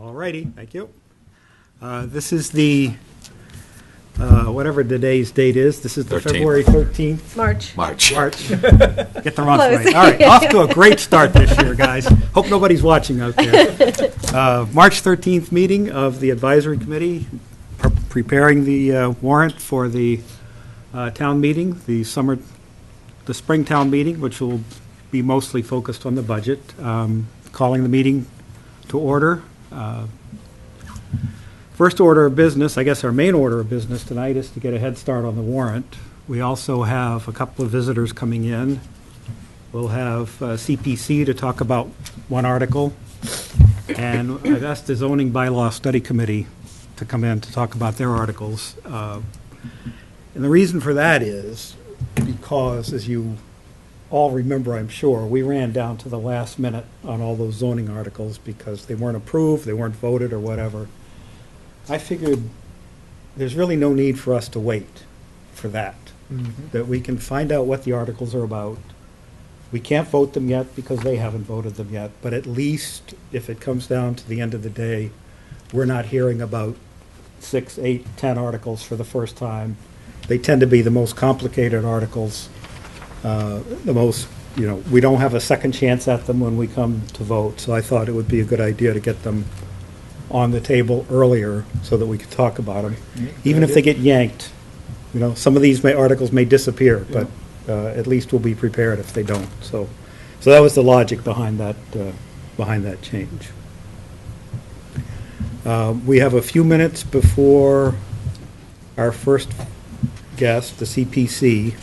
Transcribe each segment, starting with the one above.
All righty, thank you. This is the, whatever today's date is, this is the 13th. February 13th. March. March. Get the month Close. right. All right, off to a great start this year, guys. Hope nobody's watching out there. March 13th meeting of the advisory committee, preparing the warrant for the town meeting, the spring town meeting, which will be mostly focused on the budget. Calling the meeting to order. First order of business, I guess our main order of business tonight is to get a head start on the warrant. We also have a couple of visitors coming in. We'll have CPC to talk about one article. And I've asked the zoning bylaw study committee to come in to talk about their articles. And the reason for that is because, as you all remember, I'm sure, we ran down to the last minute on all those zoning articles because they weren't approved, they weren't voted, or whatever. I figured there's really no need for us to wait for that, that we can find out what the articles are about. We can't vote them yet because they haven't voted them yet, but at least if it comes down to the end of the day, we're not hearing about 6, 8, 10 articles for the first time. They tend to be the most complicated articles, the most, we don't have a second chance at them when we come to vote, so I thought it would be a good idea to get them on the table earlier so that we could talk about them. Even if they get yanked, some of these articles may disappear, but at least we'll be prepared if they don't. So that was the logic behind that change. We have a few minutes before our first guest, the CPC.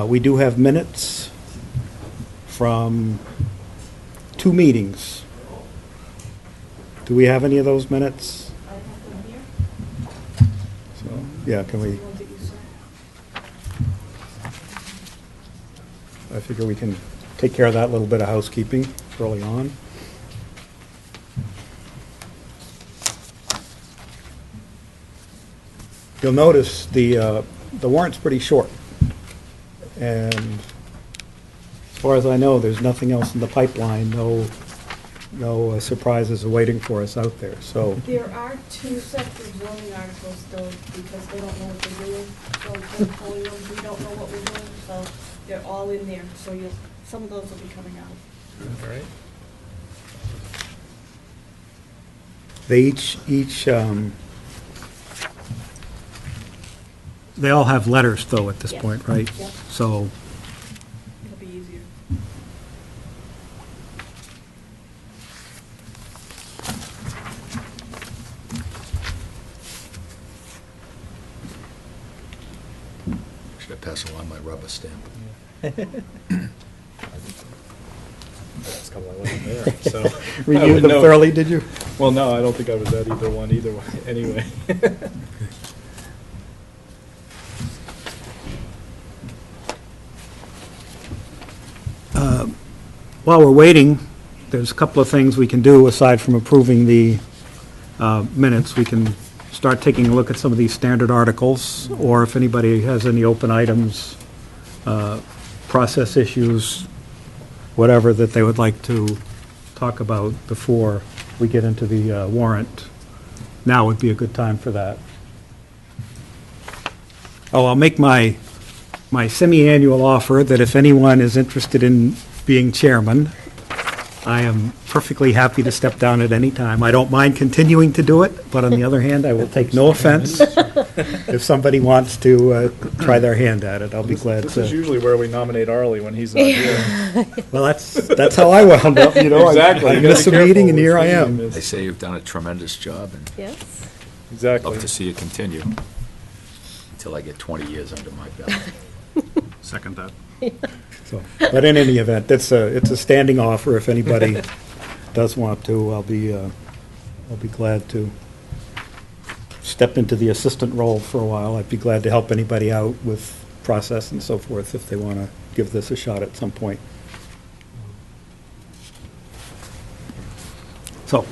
We do have minutes from 2 meetings. Do we have any of those minutes? I have them here. So, yeah, can we? I figure we can take care of that little bit of housekeeping early on. You'll notice the warrant's pretty short. And as far as I know, there's nothing else in the pipeline, no surprises are waiting for us out there, so. There are 2 sets of zoning articles though, because they don't know what they're doing. So they're pulling them, we don't know what we're doing, so they're all in there. So some of those will be coming out. All right. They they all have letters though at this Yes. point, right? Yep. So, It'll be easier. Should I pass along my rubber stamp? That's kind of wasn't there, so. reviewed them No. thoroughly, did you? Well, no, I don't think I was at either one, anyway. While we're waiting, there's a couple of things we can do aside from approving the minutes. We can start taking a look at some of these standard articles, or if anybody has any open items, process issues, whatever that they would like to talk about before we get into the warrant. Now would be a good time for that. Oh, I'll make my semi-annual offer that if anyone is interested in being chairman, I am perfectly happy to step down at any time. I don't mind continuing to do it, but on the other hand, I will take no offense if somebody wants to try their hand at it. I'll be glad This is to. usually where we nominate Arlie when he's not here. Well, that's how I wound up, Exactly. I You gotta missed a be meeting, careful and here with I who you am. miss. They say you've done a tremendous job, and Yes. Exactly. love to see you continue until I get 20 years under my belt. Second that. So, but in any event, it's a standing offer. If anybody does want to, I'll be glad to step into the assistant role for a while. I'd be glad to help anybody out with process and so forth if they want to give this a shot at some point. So,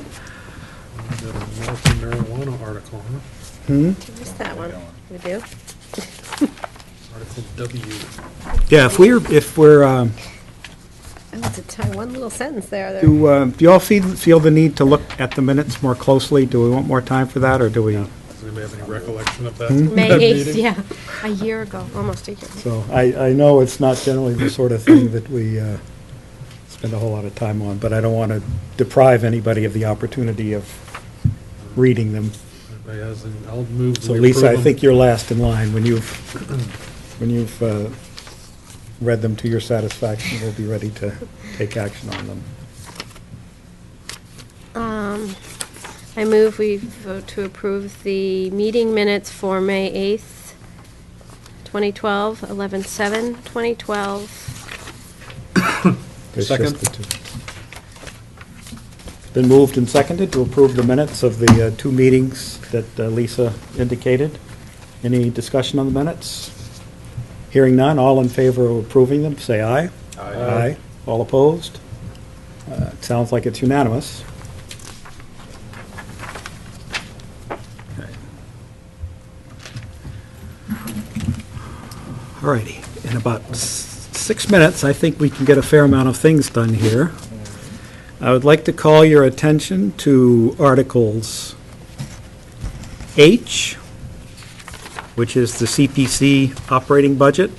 Got a medical marijuana article, huh? What's that one? We do? Article W. yeah, if we're It's a one little sentence there. Do you all feel the need to look at the minutes more closely? Do we want more time for that, or do we? Does anybody have any recollection of that? May that 8th, meeting? yeah, a year ago, almost a year. So I know it's not generally the sort of thing that we spend a whole lot of time on, but I don't want to deprive anybody of the opportunity of reading them. Anybody has any- I'll move. So we Lisa, I approve them. think you're last in line. When you've read them to your satisfaction, we'll be ready to take action on them. I move we vote to approve the meeting minutes for May 8th, 2012, 11/7/2012. It's Second. just the two. Been moved and seconded to approve the minutes of the two meetings that Lisa indicated. Any discussion on the minutes? Hearing none, all in favor of approving them, say aye. Aye. All opposed? It sounds like it's unanimous. Okay. All righty. In about 6 minutes, I think we can get a fair amount of things done here. I would like to call your attention to Articles H, which is the CPC operating budget,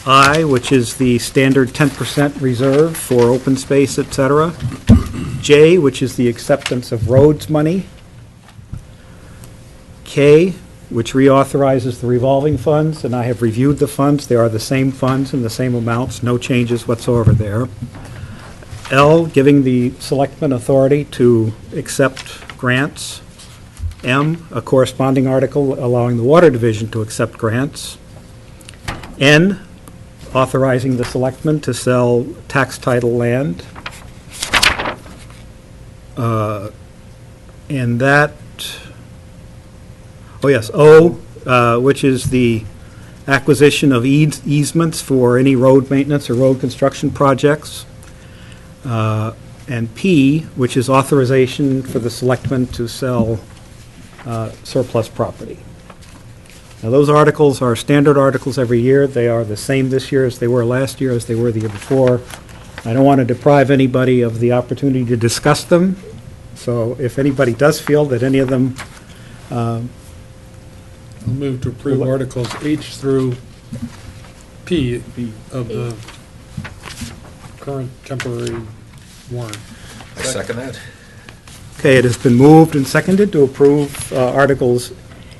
I, which is the standard 10% reserve for open space, et cetera, J, which is the acceptance of roads money, K, which reauthorizes the revolving funds, and I have reviewed the funds. They are the same funds and the same amounts, no changes whatsoever there. L, giving the selectmen authority to accept grants. M, a corresponding article allowing the Water Division to accept grants. N, authorizing the selectmen to sell tax title land. And that, oh yes, O, which is the acquisition of easements for any road maintenance or road construction projects. And P, which is authorization for the selectmen to sell surplus property. Now, those articles are standard articles every year. They are the same this year as they were last year, as they were the year before. I don't want to deprive anybody of the opportunity to discuss them. So if anybody does feel that any of them, I'll move to approve Articles H through P of the current temporary warrant. I second that. okay, it has been moved and seconded to approve Articles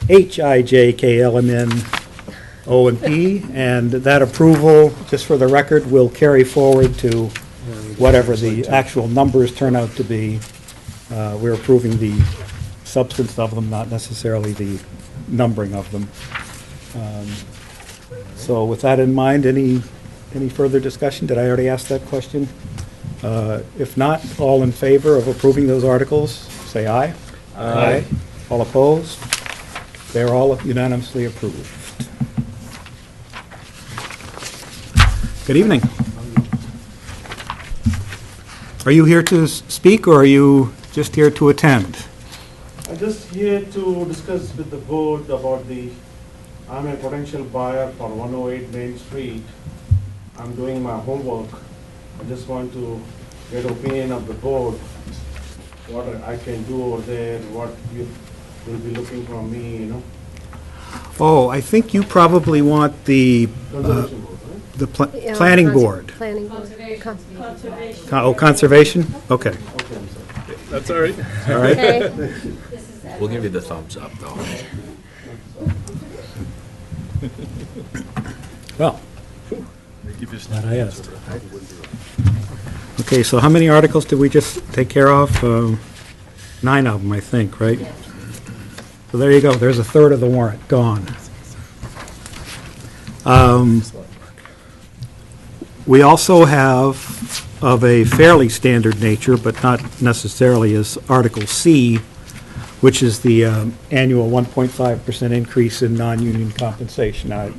H, I, J, K, L, M, N, O, and P, and that approval, just for the record, will carry forward to whatever the actual numbers turn out to be. We're approving the substance of them, not necessarily the numbering of them. So with that in mind, any further discussion? Did I already ask that question? If not, all in favor of approving those articles, say aye. Aye. All opposed? They're all unanimously approved. Good evening. Are you here to speak, or are you just here to attend? I'm just here to discuss with the board about I'm a potential buyer for 108 Main Street. I'm doing my homework. I just want to get opinion of the board, what I can do over there, what you will be looking from me, Oh, I think you probably want the Conservation board, right? planning board. Planning board. Conservation. Conservation? Okay, Okay, I'm sorry. That's all right. all right. Okay. We'll give you the thumbs up, though. Well, glad I asked. Okay, so how many articles did we just take care of? 9 of them, I think, right? So there you go. There's a third of the warrant gone. We also have, of a fairly standard nature, but not necessarily, is Article C, which is the annual 1.5% increase in non-union compensation. Now,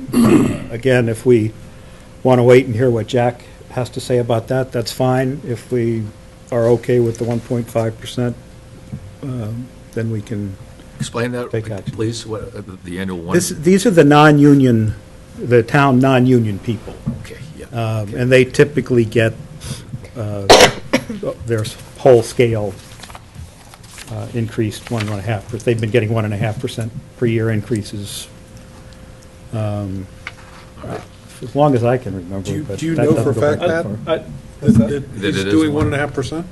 again, if we want to wait and hear what Jack has to say about that, that's fine. If we are okay with the 1.5%, then we can. Explain that, Take action. please, what, the annual one? These are the non-union, the town non-union people. Okay, yeah. And they typically get their whole scale increased 1.5%. They've been getting 1.5% per year increases as long as I can remember. Do but you that know for a doesn't go fact, back Pat? that far. That He's it is doing one. 1.5%?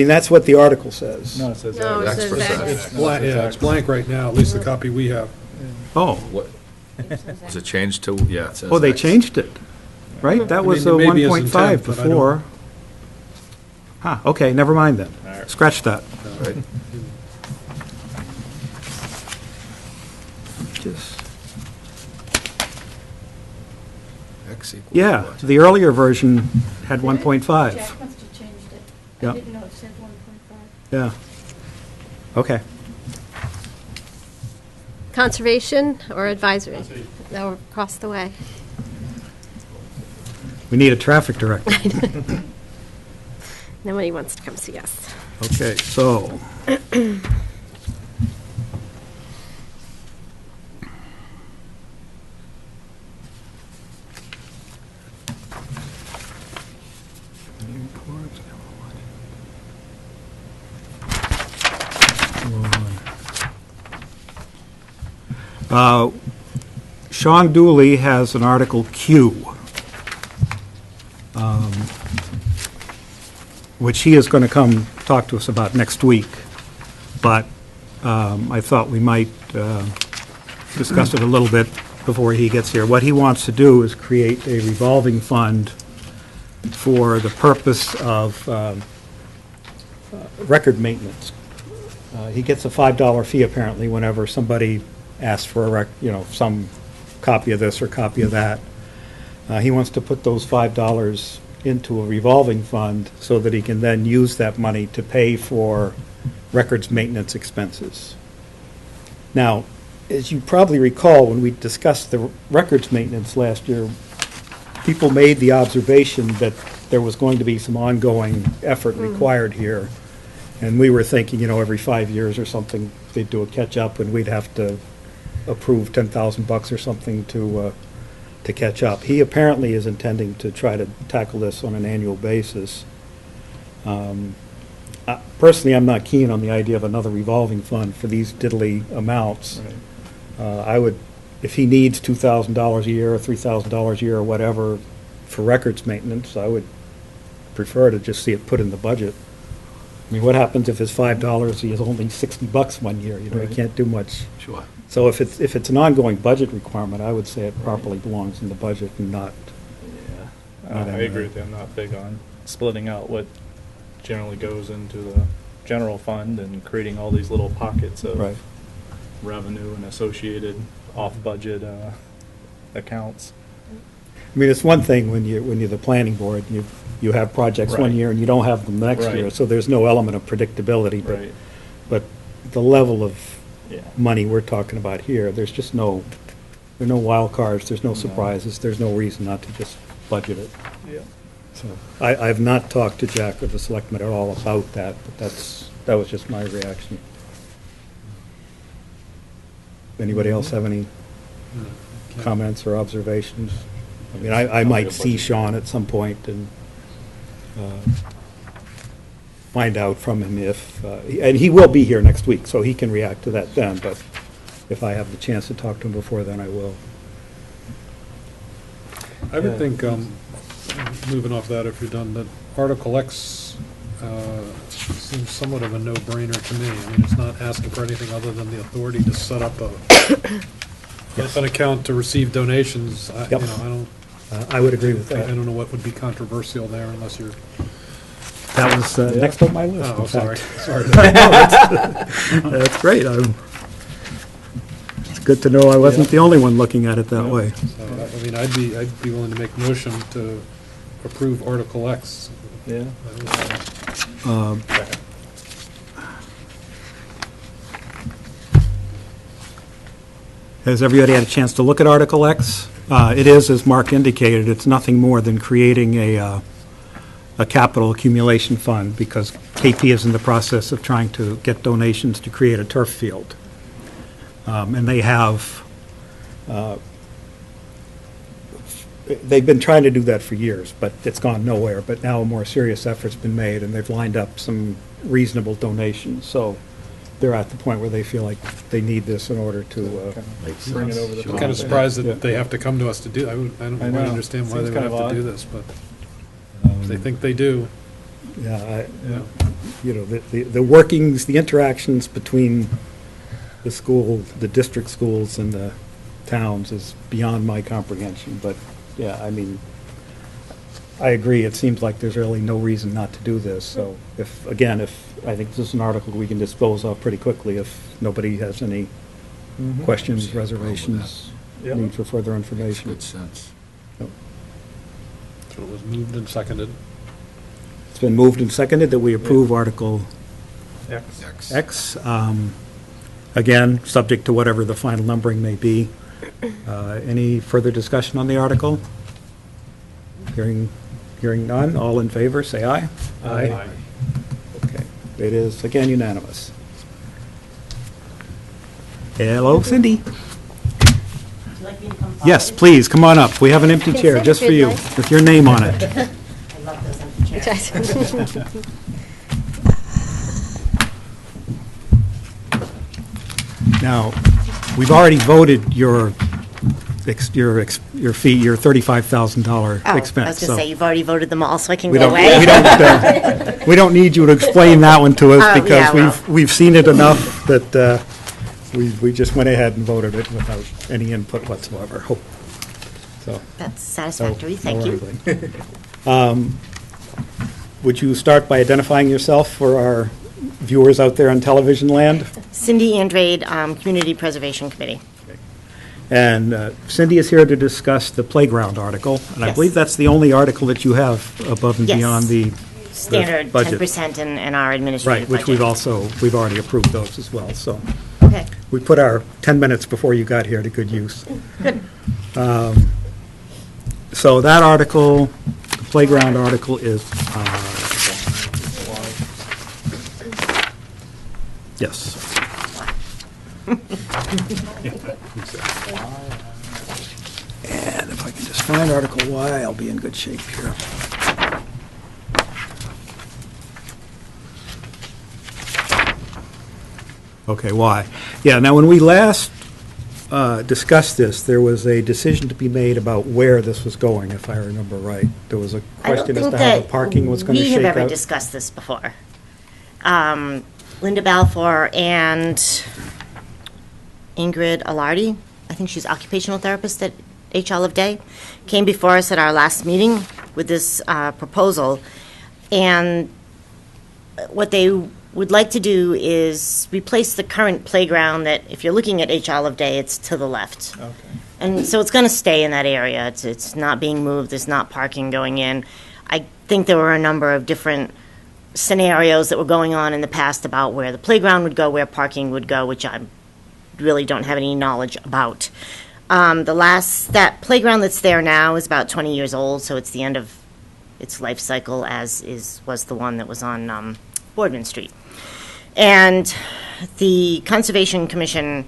That's what the article says. No, it says No, it X. says X%. X. It's blank, yeah, it's blank right now, at least the copy we have. Oh, What, was it changed to, yeah, it says. oh, they X. changed it, right? That was mean, maybe it's 1.5 intent, but I don't- before. Huh, okay, never mind then. All right. Scratch that. Right. Just, X equals yeah, what? the earlier version had 1.5. Jack must have changed it. Yeah. I didn't know it said 1.5. Yeah. Okay. Conservation or advisory? No, across the way. We need a traffic director. Nobody wants to come see us. Okay, so. Sean Dooley has an Article Q, which he is going to come talk to us about next week, but I thought we might discuss it a little bit before he gets here. What he wants to do is create a revolving fund for the purpose of record maintenance. He gets a $5 fee apparently whenever somebody asks for some copy of this or copy of that. He wants to put those $5 into a revolving fund so that he can then use that money to pay for records maintenance expenses. Now, as you probably recall, when we discussed the records maintenance last year, people made the observation that there was going to be some ongoing effort required here. And we were thinking, every 5 years or something, they'd do a catch-up, and we'd have to approve $10,000 or something to catch up. He apparently is intending to try to tackle this on an annual basis. Personally, I'm not keen on the idea of another revolving fund for these diddly amounts. I would, if he needs $2,000 a year or $3,000 a year or whatever for records maintenance, I would prefer to just see it put in the budget. I mean, what happens if his $5, he has only $60 one year? He can't do much. Sure. So if it's an ongoing budget requirement, I would say it properly belongs in the budget and not. I agree with you. I'm not big on splitting out what generally goes into the general fund and creating all these little pockets of Right. revenue and associated off-budget accounts. I mean, it's one thing when you're the planning board, you have projects one Right. year and you don't have them the next Right. year, so there's no element of predictability. Right. But the level of Yeah. money we're talking about here, there are no wild cards, there's no No. surprises, there's no reason not to just budget it. Yeah. So I've not talked to Jack or the selectmen at all about that, but that was just my reaction. Anybody else have any comments or observations? I mean, I might see Sean at some point and find out from him if, and he will be here next week, so he can react to that then, but if I have the chance to talk to him before then, I will. I would think, moving off that, if you're done, that Article X seems somewhat of a no-brainer to me. I mean, it's not asking for anything other than the authority to set up an account to receive donations. Yep. I would agree with I that. don't know what would be controversial there unless you're, That was next on my list, oh, in sorry, fact. sorry. That's great. It's good to know I wasn't the only one looking at it that way. So, I mean, I'd be willing to make a motion to approve Article X. Yeah. Has everybody had a chance to look at Article X? It is, as Mark indicated, it's nothing more than creating a capital accumulation fund, because KP is in the process of trying to get donations to create a turf field. And they have they've been trying to do that for years, but it's gone nowhere. But now a more serious effort's been made, and they've lined up some reasonable donations. So they're at the point where they feel like they need this in order to, Makes Bring it sense. over the Sure. I'm kind of surprised that they have to come to us to do, I don't I really know. understand why Seems they would kind have of to do odd. this, but if they think they do, yeah, yeah. you know, the workings, the interactions between the school, the district schools and the towns is beyond my comprehension. But, yeah, I mean, I agree, it seems like there's really no reason not to do this. So if, again, I think this is an article we can dispose of pretty quickly if nobody has any questions, reservations, Yep. need for further Makes information. good sense. So it was moved and seconded. It's been moved and seconded that we approve Article X. X. Again, subject to whatever the final numbering may be. Any further discussion on the article? Hearing none, all in favor, say aye. Aye. Okay, it is again unanimous. Hello, Cindy. Would you like me to come Yes, forward? please, come on up. We have an empty Can chair sit just if for you'd you, like. with your name on it. I love those empty chairs. Now, we've already voted your fee, your $35,000 Oh, expense. I was going to so say, you've already voted them all, so I can we go don't, away. we don't need you to explain that one to us Yeah, because well. we've seen it enough that we just went ahead and voted it without any input whatsoever. So. That's no- satisfactory, no thank you. wrangling. Would you start by identifying yourself for our viewers out there on television land? Cindy Andrade, Community Preservation Committee. And Cindy is here to discuss the playground article, and I Yes. believe that's the only article that you have above and Yes. beyond the Standard budget. 10% in our Right, administrative which budget. we've already approved those as well, so Okay. we put our 10 minutes before you got here to good use. So that article, the playground article is, yes. And if I can just find Article Y, I'll be in good shape here. Okay, Y. Yeah, now, when we last discussed this, there was a decision to be made about where this was going, if I remember right. There was a I don't question as think to how the that parking was going to we shake have ever out. discussed this before. Linda Balfour and Ingrid Alardi, I think she's occupational therapist at H. Olive Day, came before us at our last meeting with this proposal. And what they would like to do is replace the current playground that, if you're looking at H. Olive Day, it's to the left. Okay. And so it's going to stay in that area. It's not being moved, there's not parking going in. I think there were a number of different scenarios that were going on in the past about where the playground would go, where parking would go, which I really don't have any knowledge about. That playground that's there now is about 20 years old, so it's the end of its life cycle, was the one that was on Boardman Street. And the Conservation Commission,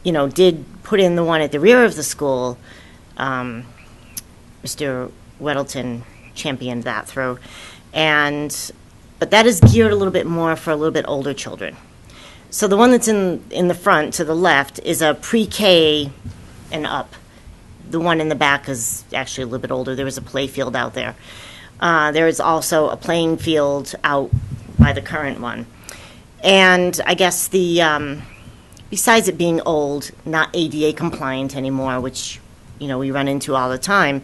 did put in the one at the rear of the school. Mr. Weddleton championed that through. But that is geared a little bit more for a little bit older children. So the one that's in the front to the left is a pre-K and up. The one in the back is actually a little bit older. There is a play field out there. There is also a playing field out by the current one. And I guess besides it being old, not ADA compliant anymore, which, we run into all the time,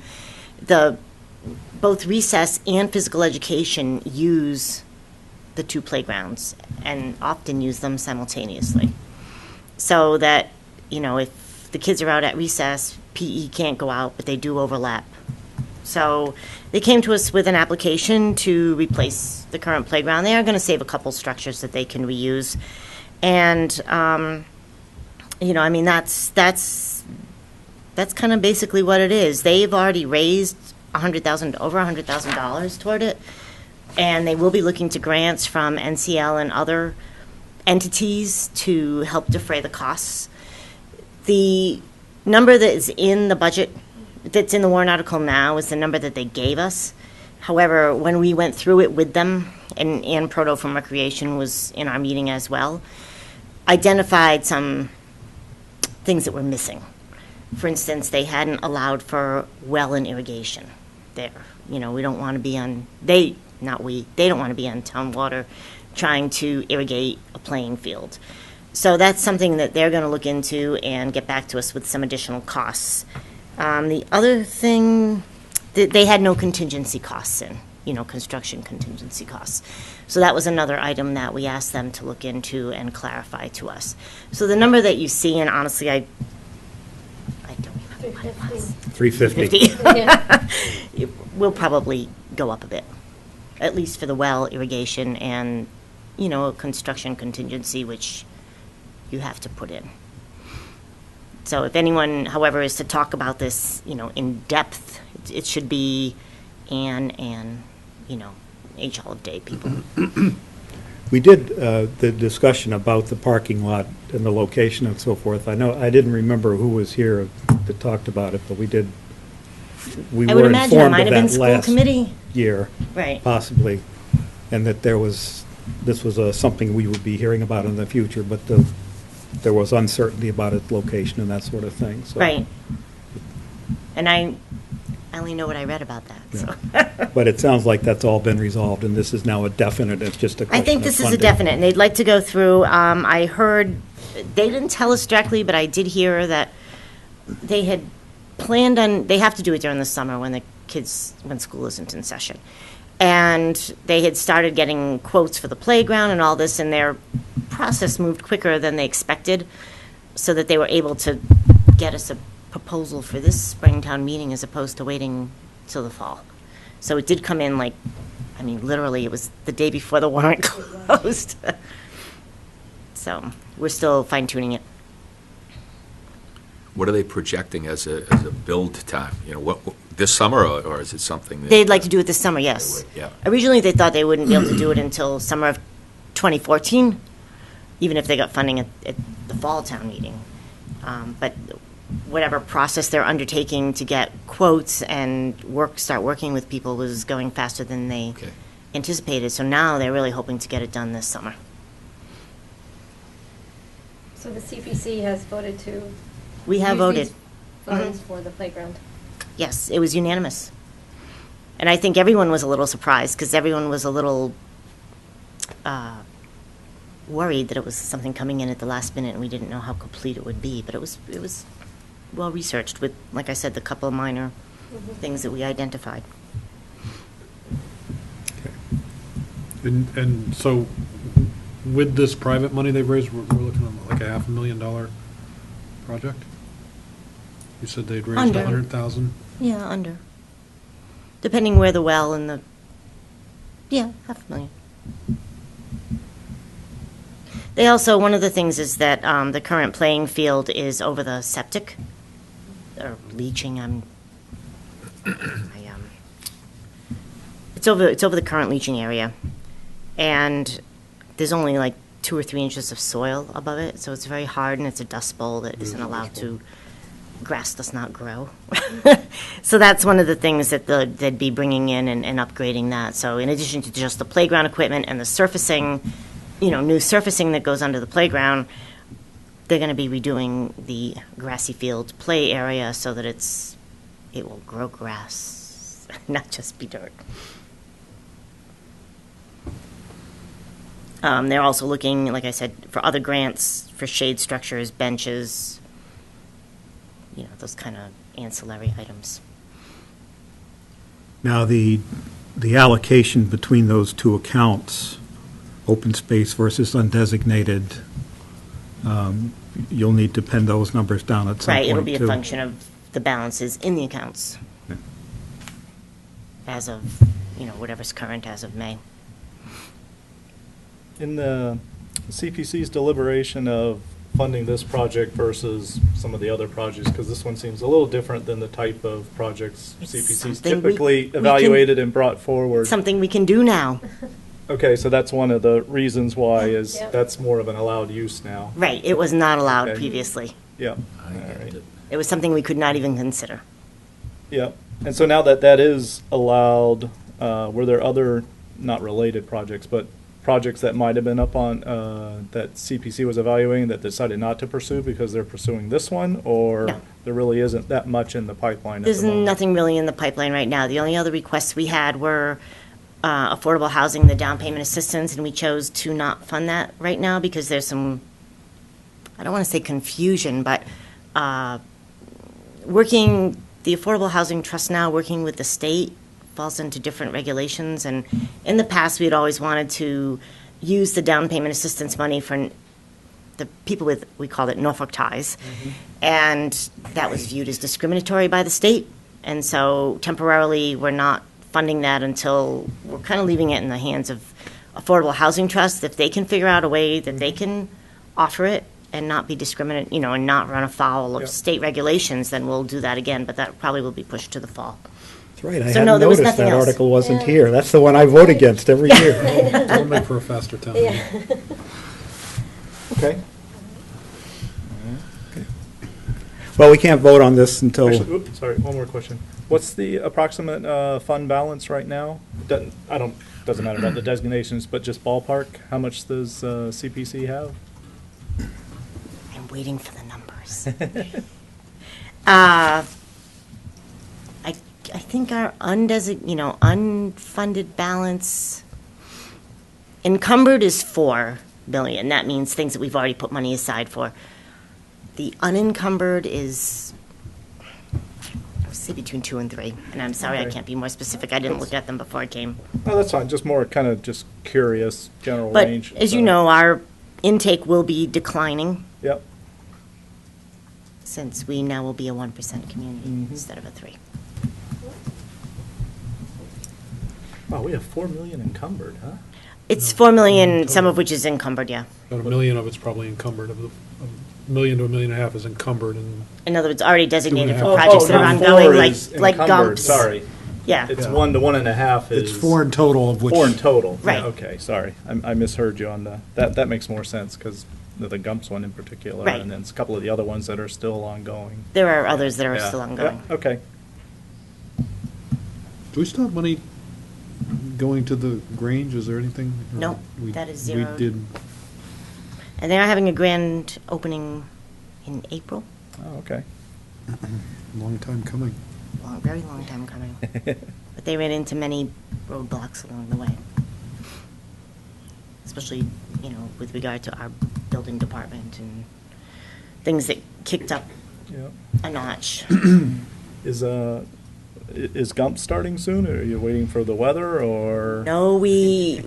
both recess and physical education use the two playgrounds and often use them simultaneously. So that, if the kids are out at recess, PE can't go out, but they do overlap. So they came to us with an application to replace the current playground. They are going to save a couple structures that they can reuse. And, that's kind of basically what it is. They've already raised over $100,000 toward it. And they will be looking to grants from NCL and other entities to help defray the costs. The number that is in the budget that's in the warrant article now is the number that they gave us. However, when we went through it with them, and Ann Proto from Recreation was in our meeting as well, identified some things that were missing. For instance, they hadn't allowed for well and irrigation there. You know, we don't want to be on, they don't want to be on town water trying to irrigate a playing field. So that's something that they're going to look into and get back to us with some additional costs. The other thing, they had no contingency costs in, you know, construction contingency costs. So that was another item that we asked them to look into and clarify to us. So the number that you see, and honestly, I don't remember what it was. 350. 50. It will probably go up a bit, at least for the well irrigation and, you know, a construction contingency, which you have to put in. So if anyone, however, is to talk about this, you know, in depth, it should be Ann and, you know, H. Holiday people. We did the discussion about the parking lot and the location and so forth. I know, I didn't remember who was here that talked about it, but we I would were imagine it informed might of have been that school last committee. year, Right. possibly, and that this was something we would be hearing about in the future, but there was uncertainty about its location and that sort of thing, so. Right. And I only know what I read about that, so. But it sounds like that's all been resolved, and this is now a definite, it's just a question I think of this is a funding. definite, and they'd like to go through, I heard, they didn't tell us directly, but I did hear that they had planned on, they have to do it during the summer when when school isn't in session. And they had started getting quotes for the playground and all this, and their process moved quicker than they expected, so that they were able to get us a proposal for this Springtown meeting as opposed to waiting till the fall. So it did come in like, I mean, literally, it was the day before the warrant closed. So we're still fine tuning it. What are they projecting as a build time? You know, what this summer, or is it something that? They'd like to do it this summer, yes. Yeah. Originally, they thought they wouldn't be able to do it until summer of 2014, even if they got funding at the fall town meeting. But whatever process they're undertaking to get quotes and start working with people was going faster than they Okay. anticipated. So now they're really hoping to get it done this summer. So the CPC has voted to We have use voted. these funds for the playground. Yes, it was unanimous. And I think everyone was a little surprised because everyone was a little worried that it was something coming in at the last minute and we didn't know how complete it would be. But it was well researched with, like I said, the couple of minor things that we identified. And so with this private money they've raised, we're looking at like a $500,000 project? You said they'd raised Under. 100,000? Yeah, under. Depending where the well and the, yeah, $500,000. They also, one of the things is that the current playing field is over the septic, or leaching, it's over the current leaching area. And there's only like 2 or 3 inches of soil above it, so it's very hard, and it's a dust bowl that isn't allowed to, grass does not grow. So that's one of the things that they'd be bringing in and upgrading that. So in addition to just the playground equipment and the surfacing, you know, new surfacing that goes under the playground, they're going to be redoing the grassy field play area so that it will grow grass, not just be dirt. They're also looking, like I said, for other grants for shade structures, benches, you know, those kind of ancillary items. Now, the allocation between those two accounts, open space versus undesignated, you'll need to pin those numbers down at some point, Right, too. it'll be a function of the balances in the accounts Yeah. as of, you know, whatever's current as of May. In the CPC's deliberation of funding this project versus some of the other projects, because this one seems a little different than the type of projects It's CPC's something we typically can- evaluated and brought forward. Something we can do now. Okay, so that's one of the reasons why is Yep. that's more of an allowed use now. Right, it was not allowed Okay. previously. Yeah. I All get right. it. It was something we could not even consider. Yep. And so now that that is allowed, were there other, not related projects, but projects that might have been up on, that CPC was evaluating that decided not to pursue because they're pursuing this one? Or No. there really isn't that much in the pipeline at There's the moment? nothing really in the pipeline right now. The only other requests we had were affordable housing, the down payment assistance, and we chose to not fund that right now because there's some, I don't want to say confusion, but the Affordable Housing Trust now, working with the state, falls into different regulations. And in the past, we had always wanted to use the down payment assistance money for the people with, we called it Norfolk ties. And that was viewed as discriminatory by the state. And so temporarily, we're not funding that until, we're kind of leaving it in the hands of Affordable Housing Trust. If they can figure out a way that they can offer it and not be discriminate, and not run afoul of Yep. state regulations, then we'll do that again, but that probably will be pushed to the fall. That's right, I So hadn't no, there was noticed nothing that else. article wasn't here. That's the one I vote against every year. That'll make for a faster town meeting. Okay. Well, we can't vote on this until, Actually, oops, sorry, one more question. What's the approximate fund balance right now? Doesn't matter about the designations, but just ballpark, how much does CPC have? I'm waiting for the numbers. I think our unfunded balance, encumbered is 4 million. That means things that we've already put money aside for. The unencumbered is, I would say between 2 and 3. And I'm sorry, I Okay. can't be more specific. I didn't look at them before I came. Oh, that's fine, just more kind of just curious, general But range. as you so- know, our intake will be declining Yep. since we now will be a 1% community Mhm. instead of a 3. Wow, we have 4 million encumbered, huh? It's 4 million, some of which is encumbered, yeah. About $1 million of it's probably encumbered, $1 million to $1.5 million is encumbered, and In other words, already designated for 2.5. projects that are not ongoing, 4 like is like encumbered, Gumps. Sorry, Yeah, it's Yeah. 1 to 1.5 is. it's 4 in total, of which. 4 in total. Right. Yeah, okay, sorry, I misheard you on that makes more sense, because the Gumps one in particular. Right. And then it's a couple of the other ones that are still ongoing. there are others that are Yeah, still yeah, ongoing. okay. Do we still have money going to the Grange? Is there anything? Or No, we- that is We zeroed. did, And they are having a grand opening in April. Oh, okay. long time coming. Very long time coming. But they ran into many roadblocks along the way. Especially, with regard to our building department and things that kicked up Yeah. a notch. Is Gump starting soon, or are you waiting for the weather, or? No, we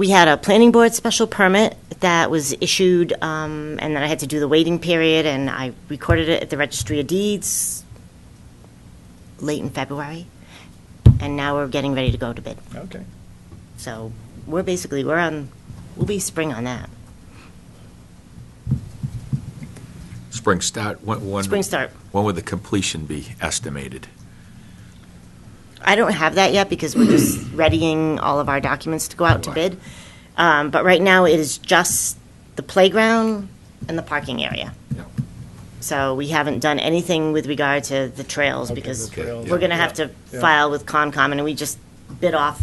had a planning board special permit that was issued, and then I had to do the waiting period, and I recorded it at the Registry of Deeds late in February, and now we're getting ready to go to bid. Okay. So we'll be spring on that. spring start, when? Spring start. When would the completion be estimated? I don't have that yet because we're just readying all of our documents to go out to bid. But right now, it is just the playground and the parking area. Yeah. So we haven't done anything with regard to the trails Okay, because the trails. we're going to have to Yeah. file with Concom, and we just bid off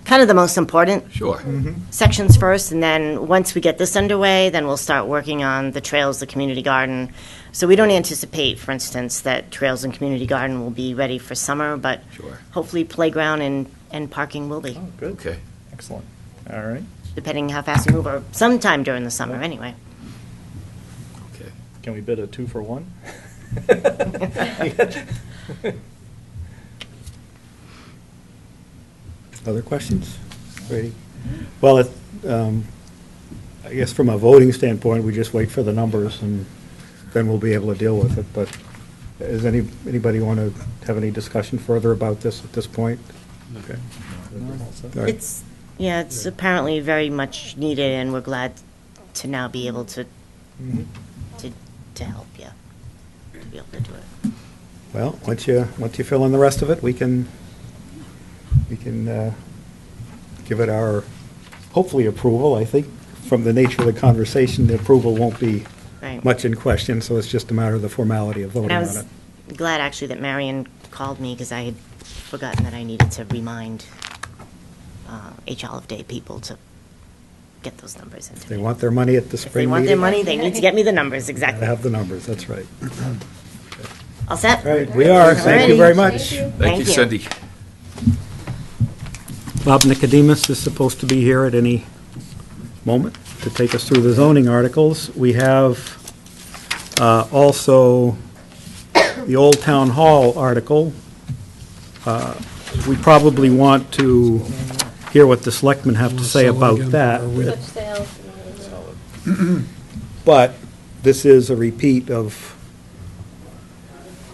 kind of the most important Sure. sections first, and then once we get this underway, then we'll start working on the trails, the community garden. So we don't anticipate, for instance, that trails and community garden will be ready for summer, but Sure. hopefully playground and parking will be, Oh, good. Okay. Excellent. All right. depending how fast we move, or sometime during the summer, anyway. Okay. Can we bid a 2 for 1? other questions? Ready? Well, I guess from a voting standpoint, we just wait for the numbers, and then we'll be able to deal with it. But does anybody want to have any discussion further about this at this point? Okay. All right. It's apparently very much needed, and we're glad to now be able to help you, to be able to do it. Well, once you fill in the rest of it, we can give it our, hopefully, approval. I think from the nature of the conversation, the approval won't be Right. much in question, so it's just a matter of the formality of voting And I on was it. glad, actually, that Marion called me because I had forgotten that I needed to remind H. Olive Day people to get those numbers into They me. want their money at the If they spring want their meeting. money, they need to get me the numbers, They exactly. have the numbers, that's right. All set? All right, we are. Thank you Alrighty. very much. Thank you, you. Cindy. Bob Nicodemus is supposed to be here at any moment to take us through the zoning articles. We have also the Old Town Hall article. We probably want to hear what the selectmen have to say about that. Such sales. But this is a repeat of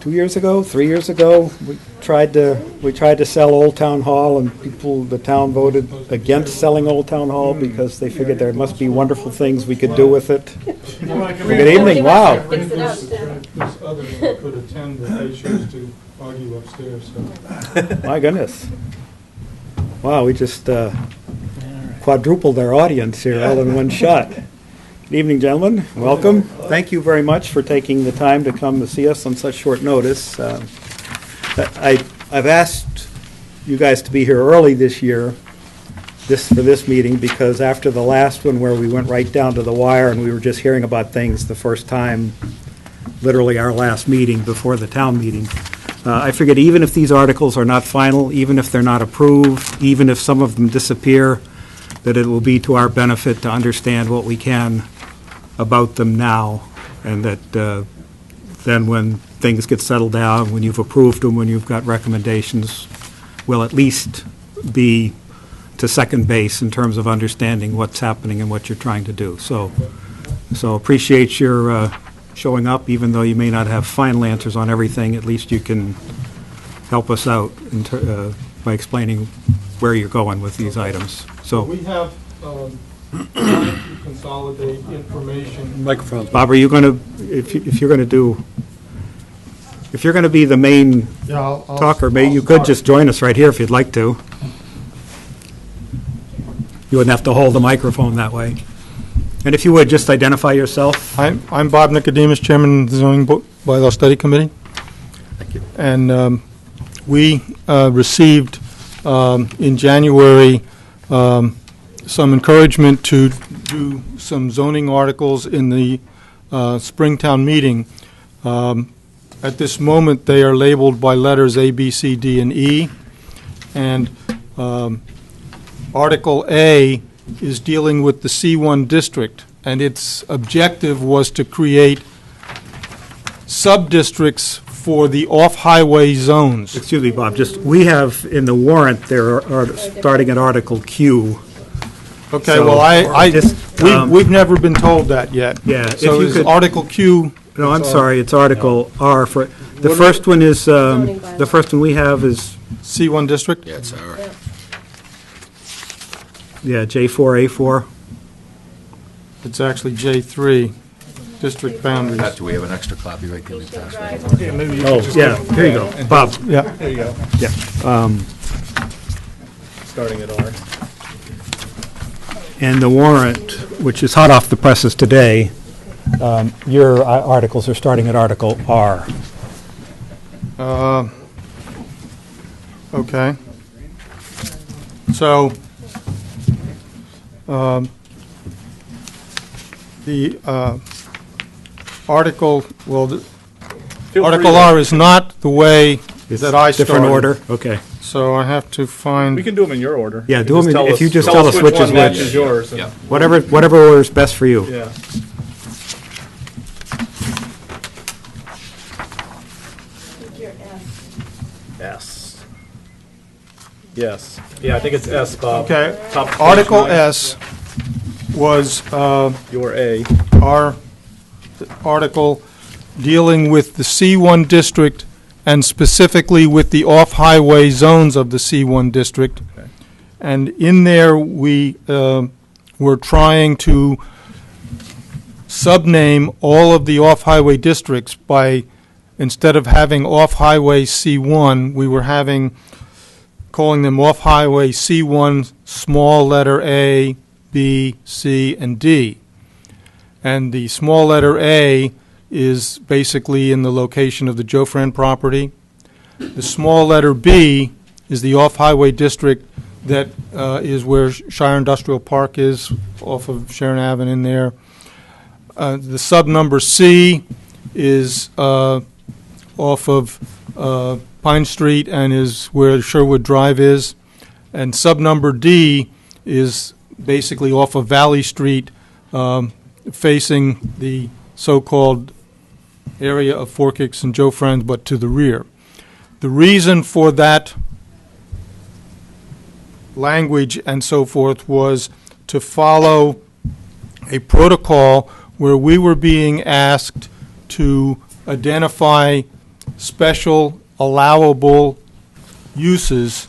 2 years ago, 3 years ago. We tried to sell Old Town Hall, and the town voted against selling Old Town Hall because they figured there must be wonderful things we could do with it. Good evening, wow. Fix it up, too. There's others that could attend, but they choose to argue upstairs, so. My goodness. Wow, we just quadrupled our audience here all in one shot. Good evening, gentlemen. Welcome. Thank you very much for taking the time to come to see us on such short notice. I've asked you guys to be here early this year, for this meeting, because after the last one where we went right down to the wire and we were just hearing about things the first time, literally our last meeting before the town meeting, I figured even if these articles are not final, even if they're not approved, even if some of them disappear, that it will be to our benefit to understand what we can about them now, and that then when things get settled down, when you've approved them, when you've got recommendations, we'll at least be to second base in terms of understanding what's happening and what you're trying to do. So appreciate your showing up, even though you may not have final answers on everything. At least you can help us out by explaining where you're going with these items. So, We have, trying to consolidate information. microphones. Bob, are you going to, if you're going to be the main Yeah, I'll talker, you could just join us right here if you'd like to. You wouldn't have to hold the microphone that way. And if you would, just identify yourself. I'm Bob Nicodemus, Chairman of the Zoning Bylaw Study Committee. Thank you. And we received in January some encouragement to do some zoning articles in the Springtown meeting. At this moment, they are labeled by letters A, B, C, D, and E. And Article A is dealing with the C1 district, and its objective was to create sub-districts for the off-highway zones. Excuse me, Bob, we have in the warrant, starting at Article Q. Okay, So, well, we've never been told that yet. Yeah, if So you is could- Article Q, No, I'm sorry, it's Article R. The first one is, the first one we have is, C1 district? Yeah, it's our, J4A4. It's actually J3, district boundaries. Pat, do we have an extra copy right there? We passed right? Oh, yeah, here you go. Bob, Yeah. There you go. yeah. Starting at R. And the warrant, which is hot off the presses today, your articles are starting at Article R. Okay. So, the article, Article R is not the way that I started. Different order? Okay. So I have to find. We can do them in your order. Yeah, You do 'em just in- tell if you us- just tell tell us which is one which. matches yours. and- Yeah. Whatever order is best for you. Yeah. Your S. S. Yes. Yeah, I think it's S, Bob. Okay. Top of page Article 9. S was Your A. our article dealing with the C1 district and specifically with the off-highway zones of the C1 district. Okay. And in there, we were trying to subname all of the off-highway districts by, instead of having off-highway C1, we were calling them off-highway C1, small letter A, B, C, and D. And the small letter A is basically in the location of the Joe Fran property. The small letter B is the off-highway district that is where Shire Industrial Park is, off of Sharon Avenue in there. The sub-number C is off of Pine Street and is where Sherwood Drive is. And sub-number D is basically off of Valley Street, facing the so-called area of Four Kicks and Joe Friends, but to the rear. The reason for that language and so forth was to follow a protocol where we were being asked to identify special allowable uses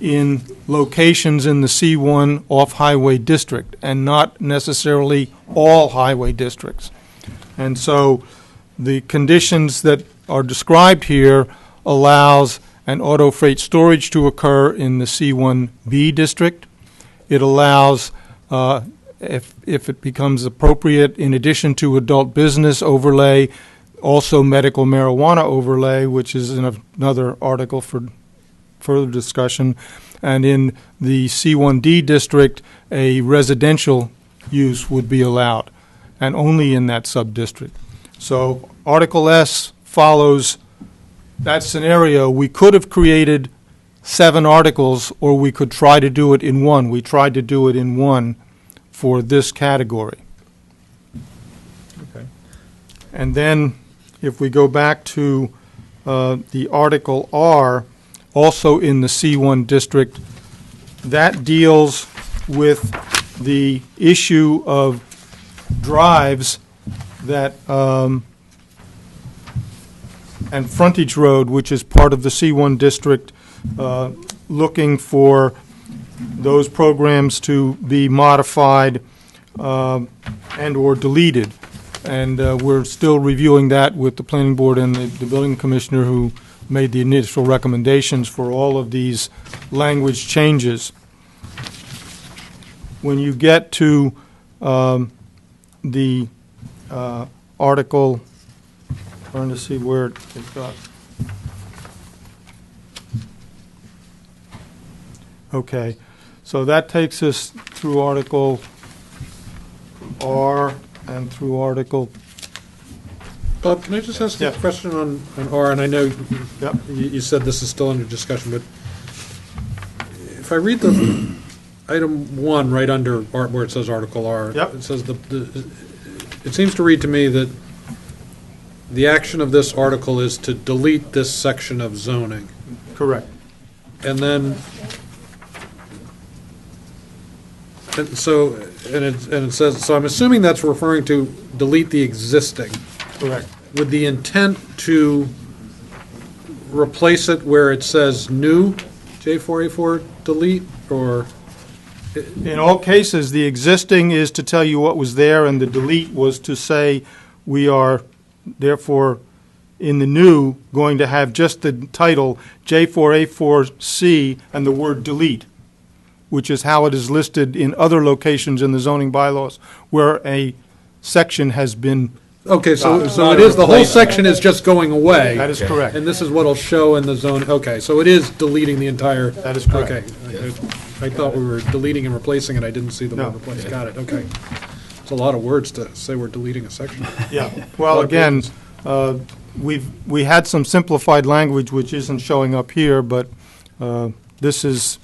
in locations in the C1 off-highway district and not necessarily all highway districts. And so the conditions that are described here allows an auto freight storage to occur in the C1B district. It allows, if it becomes appropriate, in addition to adult business overlay, also medical marijuana overlay, which is in another article for further discussion. And in the C1D district, a residential use would be allowed, and only in that sub-district. So Article S follows that scenario. We could have created 7 articles, or we could try to do it in one. We tried to do it in one for this category. Okay. And then if we go back to the Article R, also in the C1 district, that deals with the issue of drives that and frontage road, which is part of the C1 district, looking for those programs to be modified and or deleted. And we're still reviewing that with the planning board and the building commissioner, who made the initial recommendations for all of these language changes. When you get to the article, trying to see where it got. Okay, so that takes us through Article R and through Article. Bob, can I just ask Yeah. a question on R? And I know Yep. you said this is still under discussion, but if I read the item 1 right under art where it says Article R, Yep. it says it seems to read to me that the action of this article is to delete this section of zoning. Correct. And then, and so, and it says, so I'm assuming that's referring to delete the existing, Correct. with the intent to replace it where it says new J4A4 delete, or? In all cases, the existing is to tell you what was there, and the delete was to say we are therefore in the new going to have just the title J4A4C and the word delete, which is how it is listed in other locations in the zoning bylaws where a section has been. Okay, so Not it is, the whole replacement. section is just going away. That is correct. And this is what'll show in the zone, okay, so it is deleting the entire. That is correct. Okay. I thought we were deleting and replacing it, I didn't see the No. word replace, got it, okay. It's a lot of words to say we're deleting a section. Yeah. Well, again, we had some simplified language which isn't showing up here, but this is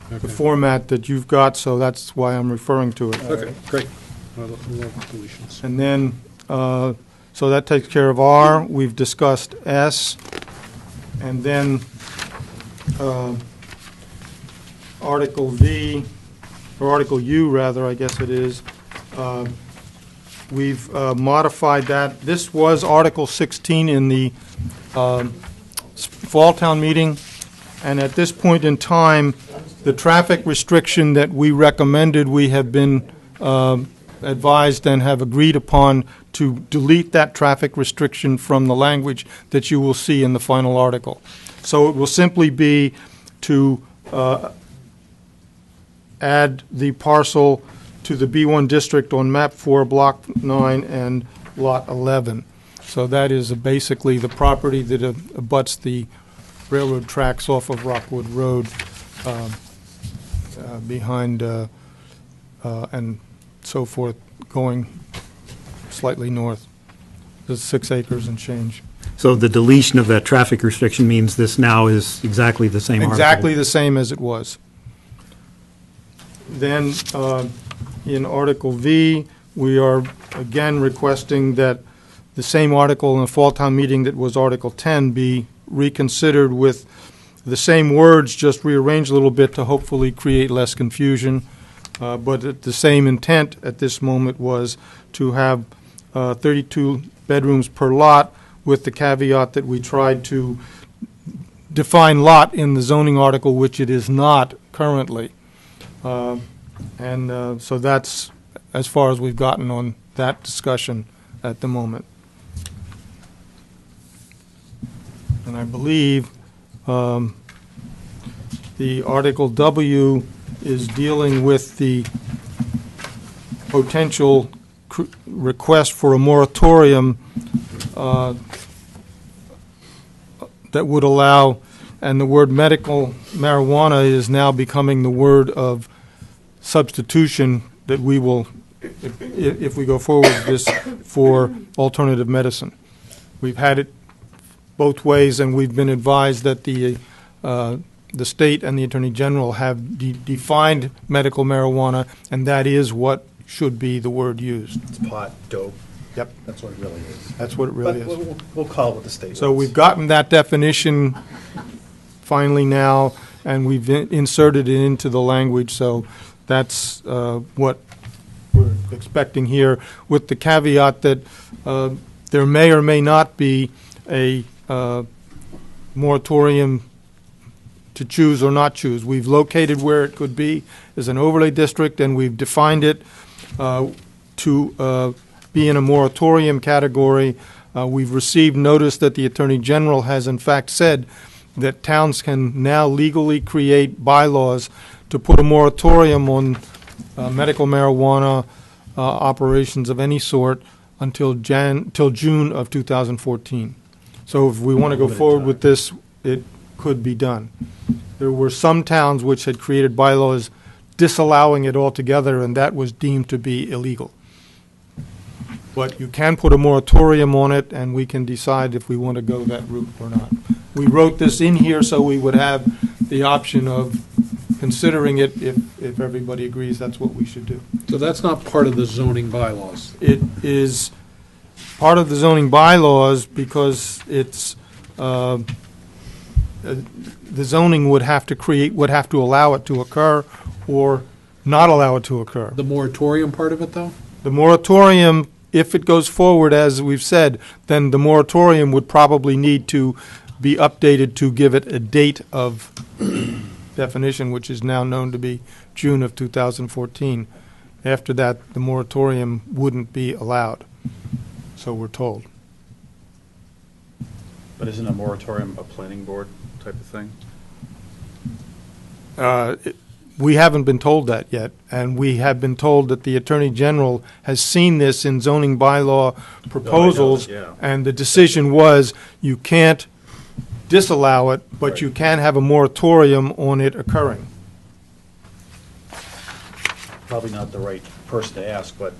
the Okay. format that you've got, so that's why I'm referring to it. Okay, great. I love deletions. And then, so that takes care of R. We've discussed S. And then Article V, or Article U, rather, I guess it is. We've modified that. This was Article 16 in the Fall Town meeting. And at this point in time, the traffic restriction that we recommended, we have been advised and have agreed upon to delete that traffic restriction from the language that you will see in the final article. So it will simply be to add the parcel to the B1 district on map 4, block 9, and lot 11. So that is basically the property that abuts the railroad tracks off of Rockwood Road behind and so forth, going slightly north. There's 6 acres and change. So the deletion of that traffic restriction means this now is exactly the same article? Exactly the same as it was. Then, in Article V, we are again requesting that the same article in the fall town meeting that was Article 10 be reconsidered with the same words, just rearranged a little bit to hopefully create less confusion. But the same intent at this moment was to have 32 bedrooms per lot, with the caveat that we tried to define lot in the zoning article, which it is not currently. So that's as far as we've gotten on that discussion at the moment. And I believe the Article W is dealing with the potential request for a moratorium that would allow, and the word medical marijuana is now becoming the word of substitution that we will, if we go forward with this, for alternative medicine. We've had it both ways, and we've been advised that the state and the Attorney General have defined medical marijuana, and that is what should be the word used. It's pot, dope. Yep. That's what it really is. That's what it really But is. we'll call it what the state So wants. we've gotten that definition finally now, and we've inserted it into the language, so that's what we're expecting here, with the caveat that there may or may not be a moratorium to choose or not choose. We've located where it could be as an overlay district, and we've defined it to be in a moratorium category. We've received notice that the Attorney General has in fact said that towns can now legally create bylaws to put a moratorium on medical marijuana operations of any sort until June of 2014. So if we want to go forward with this, it could be done. There were some towns which had created bylaws disallowing it altogether, and that was deemed to be illegal. But you can put a moratorium on it, and we can decide if we want to go that route or not. We wrote this in here so we would have the option of considering it if everybody agrees that's what we should do. So that's not part of the zoning bylaws. It is part of the zoning bylaws because it's, the zoning would have to allow it to occur or not allow it to occur. The moratorium part of it, though? The moratorium, if it goes forward, as we've said, then the moratorium would probably need to be updated to give it a date of definition, which is now known to be June of 2014. After that, the moratorium wouldn't be allowed, so we're told. But isn't a moratorium a planning board type of thing? We haven't been told that yet, and we have been told that the Attorney General has seen this in zoning bylaw proposals, yeah. and the decision was you can't disallow it, but Right. you can have a moratorium on it occurring. Probably not the right person to ask, but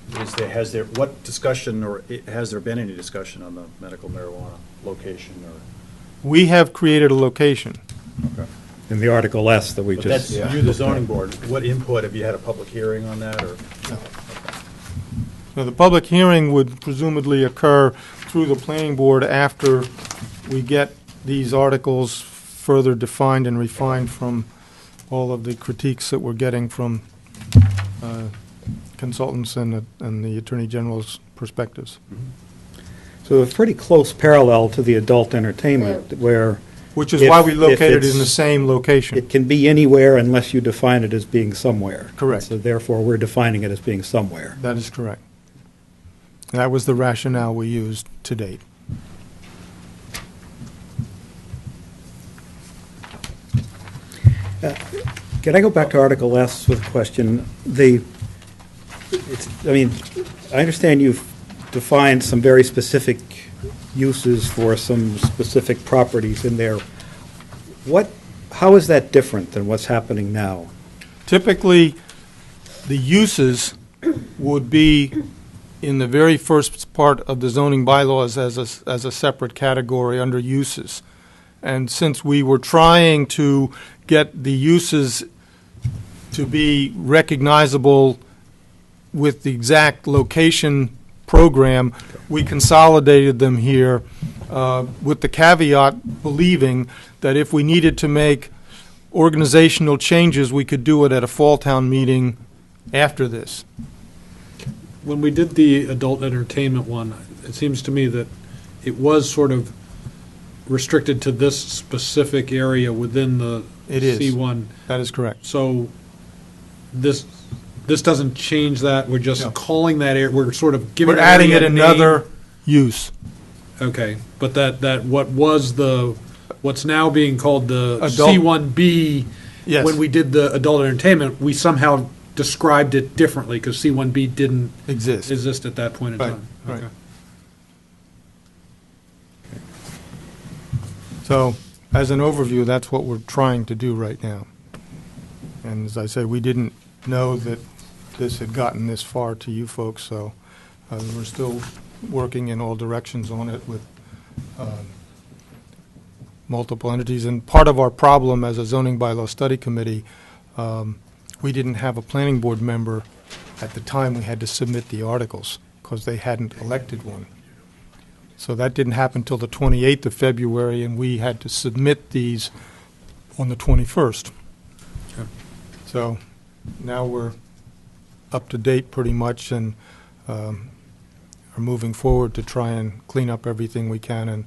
what discussion, or has there been any discussion on the medical marijuana location, or? We have created a location. Okay. In the Article S that we But just... that's, you're the zoning board. What input, have you had a public hearing on that, or? So the public hearing would presumably occur through the planning board after we get these articles further defined and refined from all of the critiques that we're getting from consultants and the Attorney General's perspectives. So a pretty close parallel to the adult entertainment, where Which is why we if located it it's- in the same location. it can be anywhere unless you define it as being somewhere. Correct. So therefore, we're defining it as being somewhere. That is correct. That was the rationale we used to date. Can I go back to Article S with a question? I understand you've defined some very specific uses for some specific properties in there. How is that different than what's happening now? Typically, the uses would be in the very first part of the zoning bylaws as a separate category under uses. And since we were trying to get the uses to be recognizable with the exact location program, we consolidated them here with the caveat believing that if we needed to make organizational changes, we could do it at a fall town meeting after this. When we did the adult entertainment one, it seems to me that it was sort of restricted to this specific area within the It is. C1. That is correct. So this doesn't change that. We're just No. calling that area, we're sort of giving. We're adding area it a another use. name. Okay, but that what's now being called the Adult- C1B. Yes. When we did the adult entertainment, we somehow described it differently because C1B didn't Exist. exist at that point in Right, time. right. Okay. So, as an overview, that's what we're trying to do right now. And as I say, we didn't know that this had gotten this far to you folks, so we're still working in all directions on it with multiple entities. And part of our problem as a zoning bylaw study committee, we didn't have a planning board member at the time we had to submit the articles because they hadn't elected one. So that didn't happen until the 28th of February, and we had to submit these on the 21st. Okay. So now we're up to date pretty much and are moving forward to try and clean up everything we can. And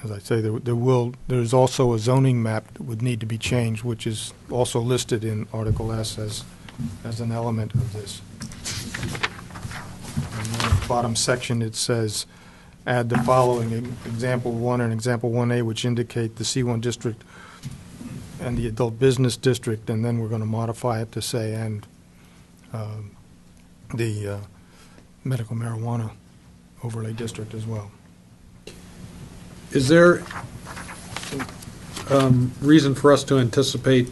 as I say, there's also a zoning map that would need to be changed, which is also listed in Article S as an element of this. And in the bottom section, it says, add the following, Example 1 and Example 1A, which indicate the C1 district and the adult business district, and then we're going to modify it to say, and the medical marijuana overlay district as well. Is there reason for us to anticipate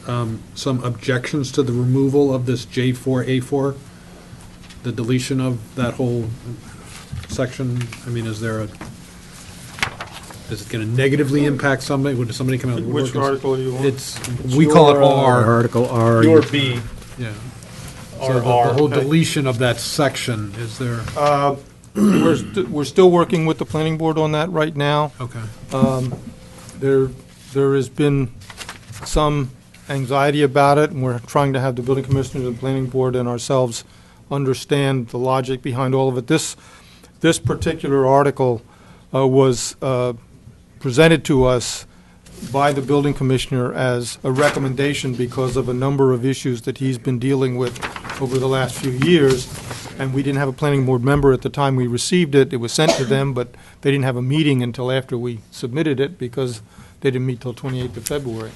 some objections to the removal of this J4A4? The deletion of that whole section? I mean, is it going to negatively impact somebody? Would somebody come out? and Which work article do you want? We call it your, R. Article R. Your B, Yeah. or So the R. whole deletion of that section, is there? We're still working with the planning board on that right now. Okay. There has been some anxiety about it, and we're trying to have the building commissioners and planning board and ourselves understand the logic behind all of it. This particular article was presented to us by the building commissioner as a recommendation because of a number of issues that he's been dealing with over the last few years, and we didn't have a planning board member at the time we received it. It was sent to them, but they didn't have a meeting until after we submitted it because they didn't meet till 28th of February.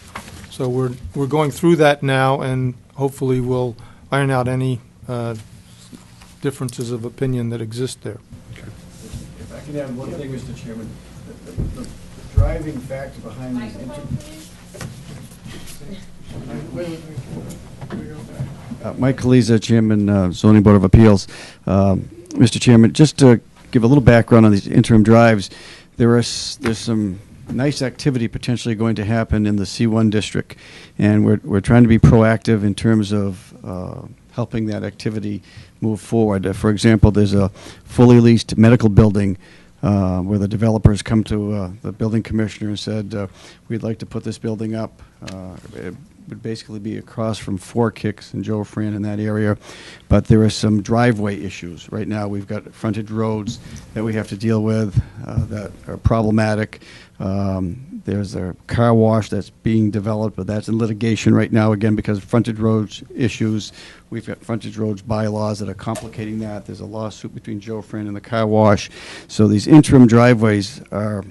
So we're going through that now, and hopefully we'll iron out any differences of opinion that exist there. If I could add one thing, Mr. Chairman, the driving factor behind these Mike Kaliza, Chairman, Zoning Board of Appeals. Mr. Chairman, just to give a little background on these interim drives, there's some nice activity potentially going to happen in the C1 district, and we're trying to be proactive in terms of helping that activity move forward. For example, there's a fully leased medical building where the developers come to the building commissioner and said, we'd like to put this building up. It would basically be across from Four Kicks and Joe Fran in that area. But there are some driveway issues. Right now we've got frontage roads that we have to deal with that are problematic. There's a car wash that's being developed, but that's in litigation right now, again, because of frontage roads issues. We've got frontage roads bylaws that are complicating that. There's a lawsuit between Joe Fran and the car wash. So these interim driveways are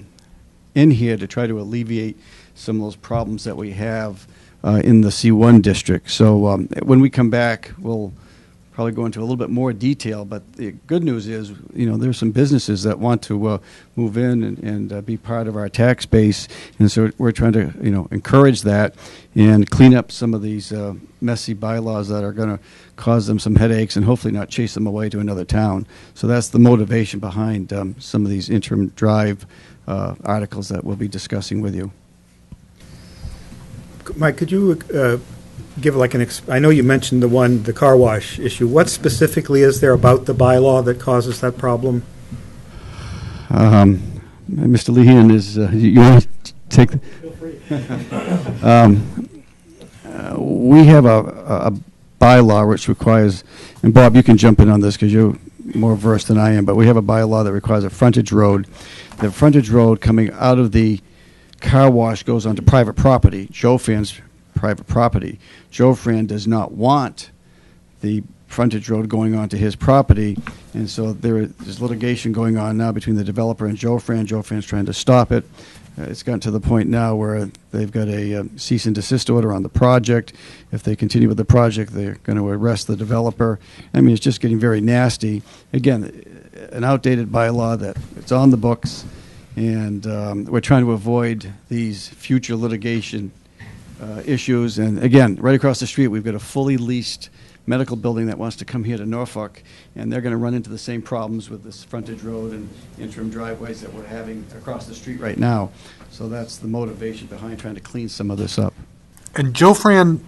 in here to try to alleviate some of those problems that we have in the C1 district. So when we come back, we'll probably go into a little bit more detail, but the good news is, there's some businesses that want to move in and be part of our tax base, and so we're trying to, encourage that and clean up some of these messy bylaws that are going to cause them some headaches and hopefully not chase them away to another town. So that's the motivation behind some of these interim drive articles that we'll be discussing with you. Mike, could you give like I know you mentioned the car wash issue. What specifically is there about the bylaw that causes that problem? Mr. Lehan, you want to take? Feel free. We have a bylaw which requires, and Bob, you can jump in on this because you're more versed than I am, but we have a bylaw that requires a frontage road. The frontage road coming out of the car wash goes onto private property, Joe Fran's private property. Joe Fran does not want the frontage road going onto his property, and so there's litigation going on now between the developer and Joe Fran. Joe Fran's trying to stop it. It's gotten to the point now where they've got a cease and desist order on the project. If they continue with the project, they're going to arrest the developer. I mean, it's just getting very nasty. Again, an outdated bylaw that it's on the books, and we're trying to avoid these future litigation issues. And again, right across the street, we've got a fully leased medical building that wants to come here to Norfolk, and they're going to run into the same problems with this frontage road and interim driveways that we're having across the street right now. So that's the motivation behind trying to clean some of this up. And Joe Fran,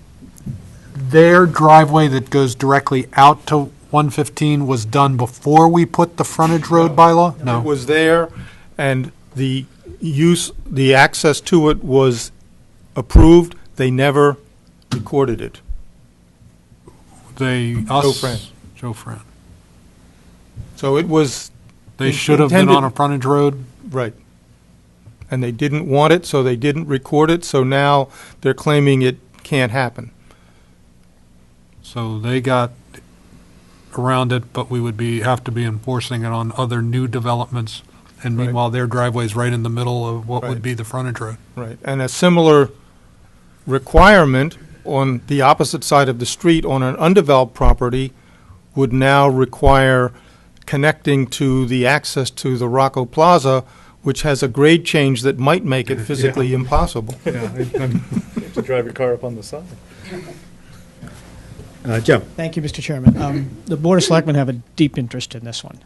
their driveway that goes directly out to 115 was done before we put the frontage road bylaw? It No. was there, and the access to it was approved. They never recorded it. Joe Fran. Joe Fran. So it was. They should have been intended- on a frontage road? Right. And they didn't want it, so they didn't record it, so now they're claiming it can't happen. So they got around it, but we would have to be enforcing it on other new developments. And Right. meanwhile, their driveway's right in the middle of what Right. would be the frontage road. Right. And a similar requirement on the opposite side of the street on an undeveloped property would now require connecting to the access to the Rocco Plaza, which has a grade change that might make it physically impossible. Yeah, you have to drive your car up on the side. Jim? Thank you, Mr. Chairman. The Board of Selectmen have a deep interest in this one,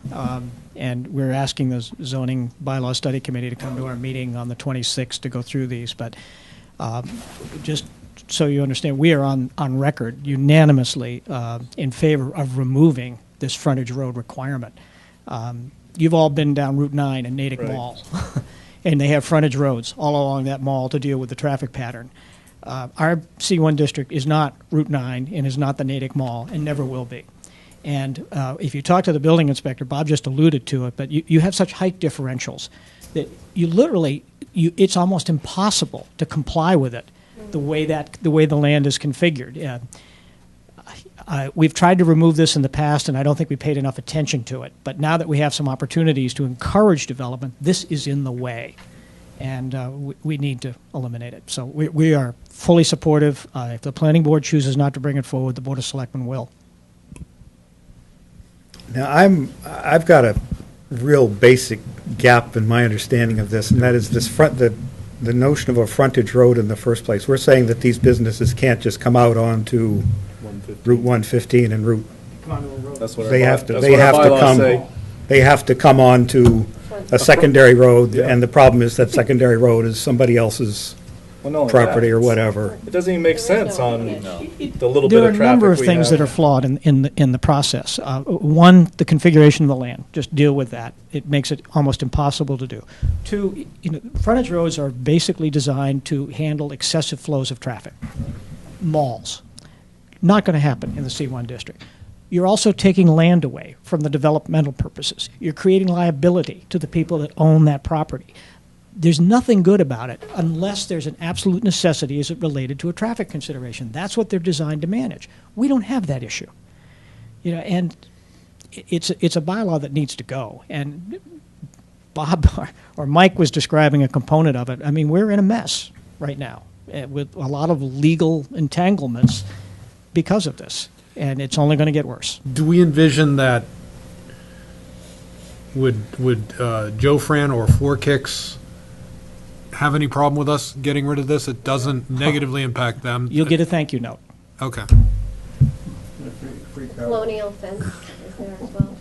and we're asking the Zoning Bylaw Study Committee to come to our meeting on the 26th to go through these, but just so you understand, we are on record unanimously in favor of removing this frontage road requirement. You've all been down Route 9 in Natick Right. Mall, and they have frontage roads all along that mall to deal with the traffic pattern. Our C1 district is not Route 9 and is not the Natick Mall and never will be. And if you talk to the building inspector, Bob just alluded to it, but you have such height differentials that you literally, it's almost impossible to comply with it the way the land is configured. We've tried to remove this in the past, and I don't think we paid enough attention to it. But now that we have some opportunities to encourage development, this is in the way, and we need to eliminate it. So we are fully supportive. If the planning board chooses not to bring it forward, the Board of Selectmen will. Now, I've got a real basic gap in my understanding of this, and that is the notion of a frontage road in the first place. We're saying that these businesses can't just come out onto Route 115 and Route, That's what they our have to, that's they what our have to bylaws say. they have to come onto a secondary road, and the problem is that secondary road is somebody else's Well, not only property that, or whatever. It doesn't even make sense on the little bit There are of a traffic number of we things have. that are flawed in the process. One, the configuration of the land. Just deal with that. It makes it almost impossible to do. Two, frontage roads are basically designed to handle excessive flows of traffic. Malls. Not going to happen in the C1 district. You're also taking land away from the developmental purposes. You're creating liability to the people that own that property. There's nothing good about it unless there's an absolute necessity as it related to a traffic consideration. That's what they're designed to manage. We don't have that issue. And it's a bylaw that needs to go. And Bob or Mike was describing a component of it. I mean, we're in a mess right now with a lot of legal entanglements because of this. and it's only going to get worse. Do we envision that, would Joe Fran or Floor Kicks have any problem with us getting rid of this? It doesn't negatively impact them? You'll get a thank you note. Okay, Colonial fence is there as well.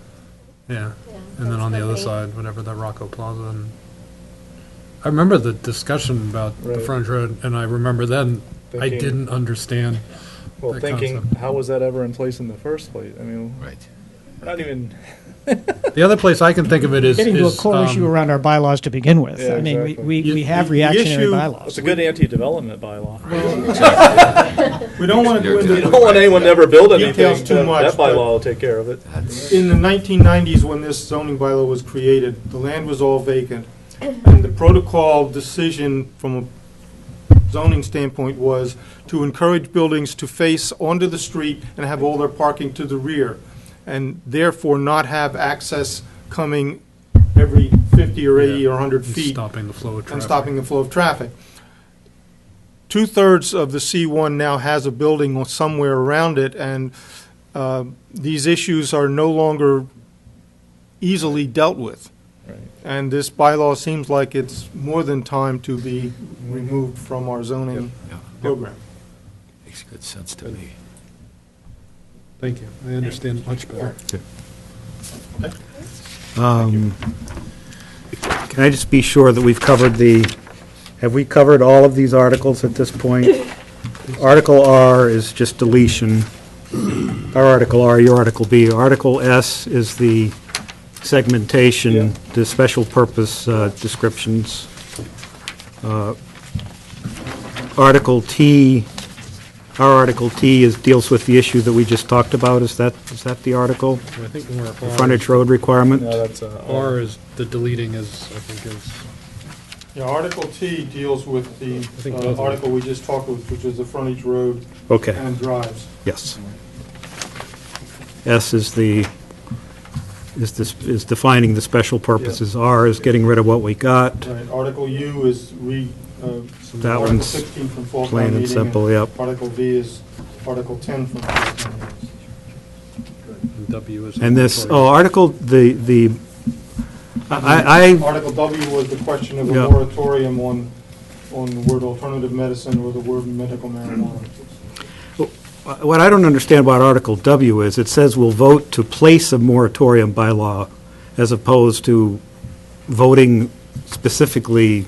yeah. Yeah, And then on the other fence company. side, whatever, that Rocco Plaza. And I remember the discussion about the Right. frontage road, and I remember then I Thinking- didn't understand. Well, that thinking, concept. how was that ever in place in the first place? I mean, Right. not even, The other place I can think of it is. Getting to a is, core issue around our bylaws to begin with. Yeah, I mean, exactly. we have The reactionary issue- bylaws. it's a good anti-development bylaw. We don't want to go You into don't want anyone to ever build anything, Details too that much, bylaw but- will take care of it. That's, In the 1990s, when this zoning bylaw was created, the land was all vacant, and the protocol decision from a zoning standpoint was to encourage buildings to face onto the street and have all their parking to the rear, and therefore not have access coming every 50 or 80 or 100 and feet Stopping the flow of traffic. and stopping the flow of traffic. Two-thirds of the C1 now has a building somewhere around it, and these issues are no longer easily dealt with. Right. And this bylaw seems like it's more than time to be removed from our zoning yeah, program. makes good sense to me. Thank you. I understand much better. Can I just be sure that we've covered have we covered all of these articles at this point? Article R is just deletion. Our Article R, your Article B. Article S is the segmentation, Yeah. the special purpose descriptions. Article T, our Article T deals with the issue that we just talked about. Is that the article? I think more Frontage road requirement? No, that's, R is, the deleting is, I think is, Yeah, Article T deals with think both of them. article we just talked about, which is the frontage road Okay, and drives. yes. S is defining the special purposes. R is getting rid of what we got. Right, Article U is That Article one's 16 from fall town plain and meeting, simple, yep. Article V is Article 10 from fall town meeting. and W is. And this, Article, I, Article W was the question of a Yeah. moratorium on the word alternative medicine or the word medical marijuana. what I don't understand about Article W is it says we'll vote to place a moratorium bylaw as opposed to voting specifically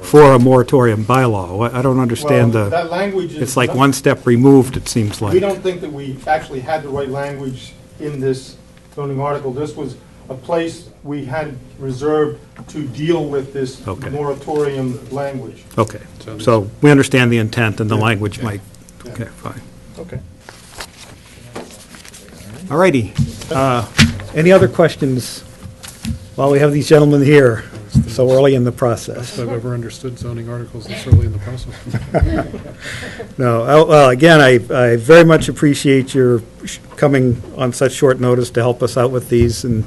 for a moratorium bylaw. I don't understand Well, that language is. it's like one step removed, it seems We like. don't think that we actually had the right language in this zoning article. This was a place we had reserved to deal with this Okay. moratorium language. Okay, so we understand the intent and the language might, Yeah. okay, fine. okay. All righty. Any other questions while we have these gentlemen here so early in the process? Best I've ever understood zoning articles this early in the process. No, well, again, I very much appreciate your coming on such short notice to help us out with these, and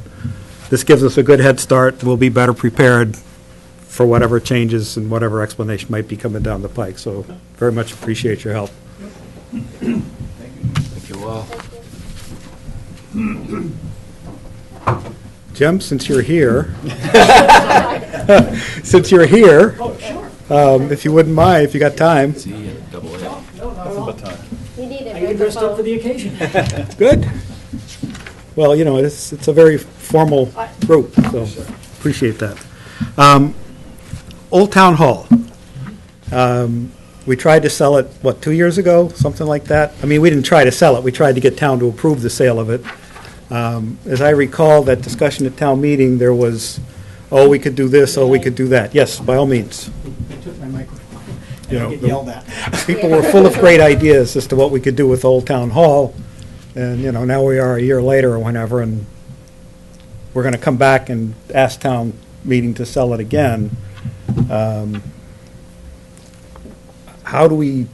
this gives us a good head start. We'll be better prepared for whatever changes and whatever explanation might be coming down the pike, so very much appreciate your help. Thank you all. Jim, since you're here, if you wouldn't mind, if you got time. C and double A. You need I a get dressed up for microphone. the occasion. Good. Well, it's a very formal group, so appreciate that. Old Town Hall. We tried to sell it, 2 years ago, something like that? I mean, we didn't try to sell it, we tried to get town to approve the sale of it. As I recall, that discussion at town meeting, there was, we could do this, we could do that. Yes, by all means. They took my microphone. You know, I get yelled at. People were full of great ideas as to what we could do with Old Town Hall, and, now we are a year later or whenever, and we're going to come back and ask town meeting to sell it again. How do we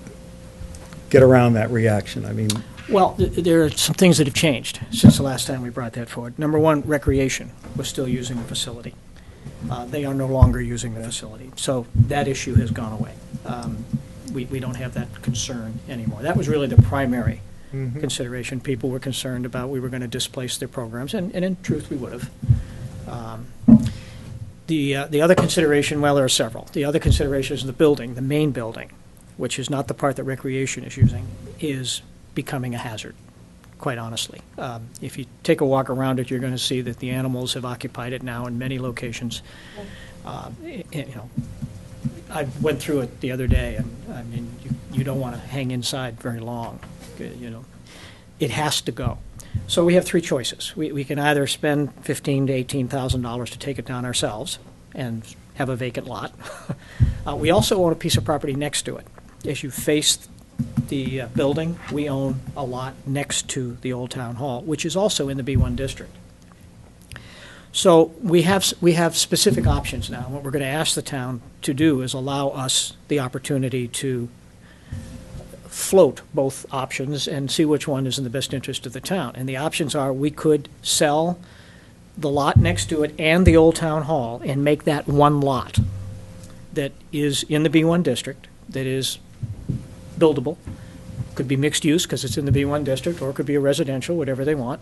get around that reaction? I mean, Well, there are some things that have changed since the last time we brought that forward. Number one, recreation was still using the facility. They are no longer using the facility, so that issue has gone away. We don't have that concern anymore. That was really the primary consideration. People were concerned about we were going to displace their programs, and in truth, we would have. The other consideration, well, there are several. The other consideration is the building, the main building, which is not the part that recreation is using, is becoming a hazard, quite honestly. If you take a walk around it, you're going to see that the animals have occupied it now in many locations. I went through it the other day, and I mean, you don't want to hang inside very long. It has to go. So we have three choices. We can either spend $15,000 to $18,000 to take it down ourselves and have a vacant lot. We also own a piece of property next to it. As you face the building, we own a lot next to the old town hall, which is also in the B1 district. So we have specific options now. What we're going to ask the town to do is allow us the opportunity to float both options and see which one is in the best interest of the town. And the options are, we could sell the lot next to it and the old town hall and make that one lot that is in the B1 district, that is buildable. Could be mixed use because it's in the B1 district, or it could be a residential, whatever they want,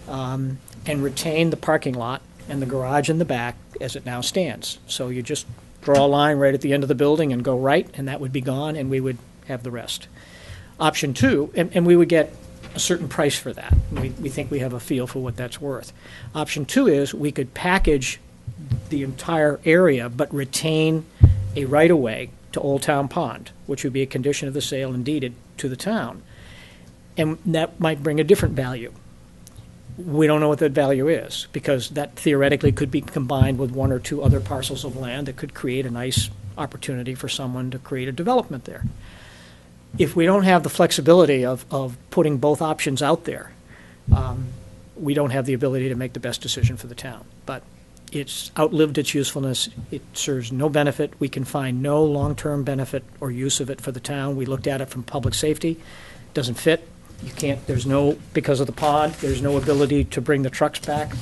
and retain the parking lot and the garage in the back as it now stands. So you just draw a line right at the end of the building and go right, and that would be gone, and we would have the rest. Option two, and we would get a certain price for that. We think we have a feel for what that's worth. Option two is we could package the entire area but retain a right-of-way to Old Town Pond, which would be a condition of the sale and deeded to the town. And that might bring a different value. We don't know what that value is, because that theoretically could be combined with one or two other parcels of land that could create a nice opportunity for someone to create a development there. If we don't have the flexibility of putting both options out there, we don't have the ability to make the best decision for the town. But it's outlived its usefulness. It serves no benefit. We can find no long-term benefit or use of it for the town. We looked at it from public safety. Doesn't fit. You can't, there's no, because of the pond, there's no ability to bring the trucks back.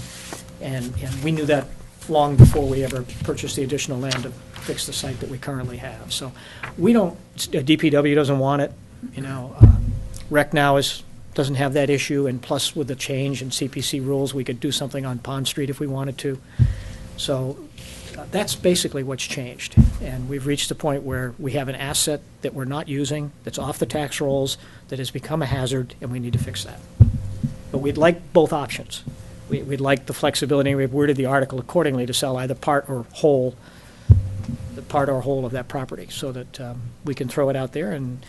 And we knew that long before we ever purchased the additional land to fix the site that we currently have. So we don't, DPW doesn't want it, Rec now doesn't have that issue, and plus with the change in CPC rules, we could do something on Pond Street if we wanted to. So that's basically what's changed. And we've reached the point where we have an asset that we're not using, that's off the tax rolls, that has become a hazard, and we need to fix that. But we'd like both options. We'd like the flexibility, and we've worded the article accordingly to sell either part or whole of that property, so that we can throw it out there. And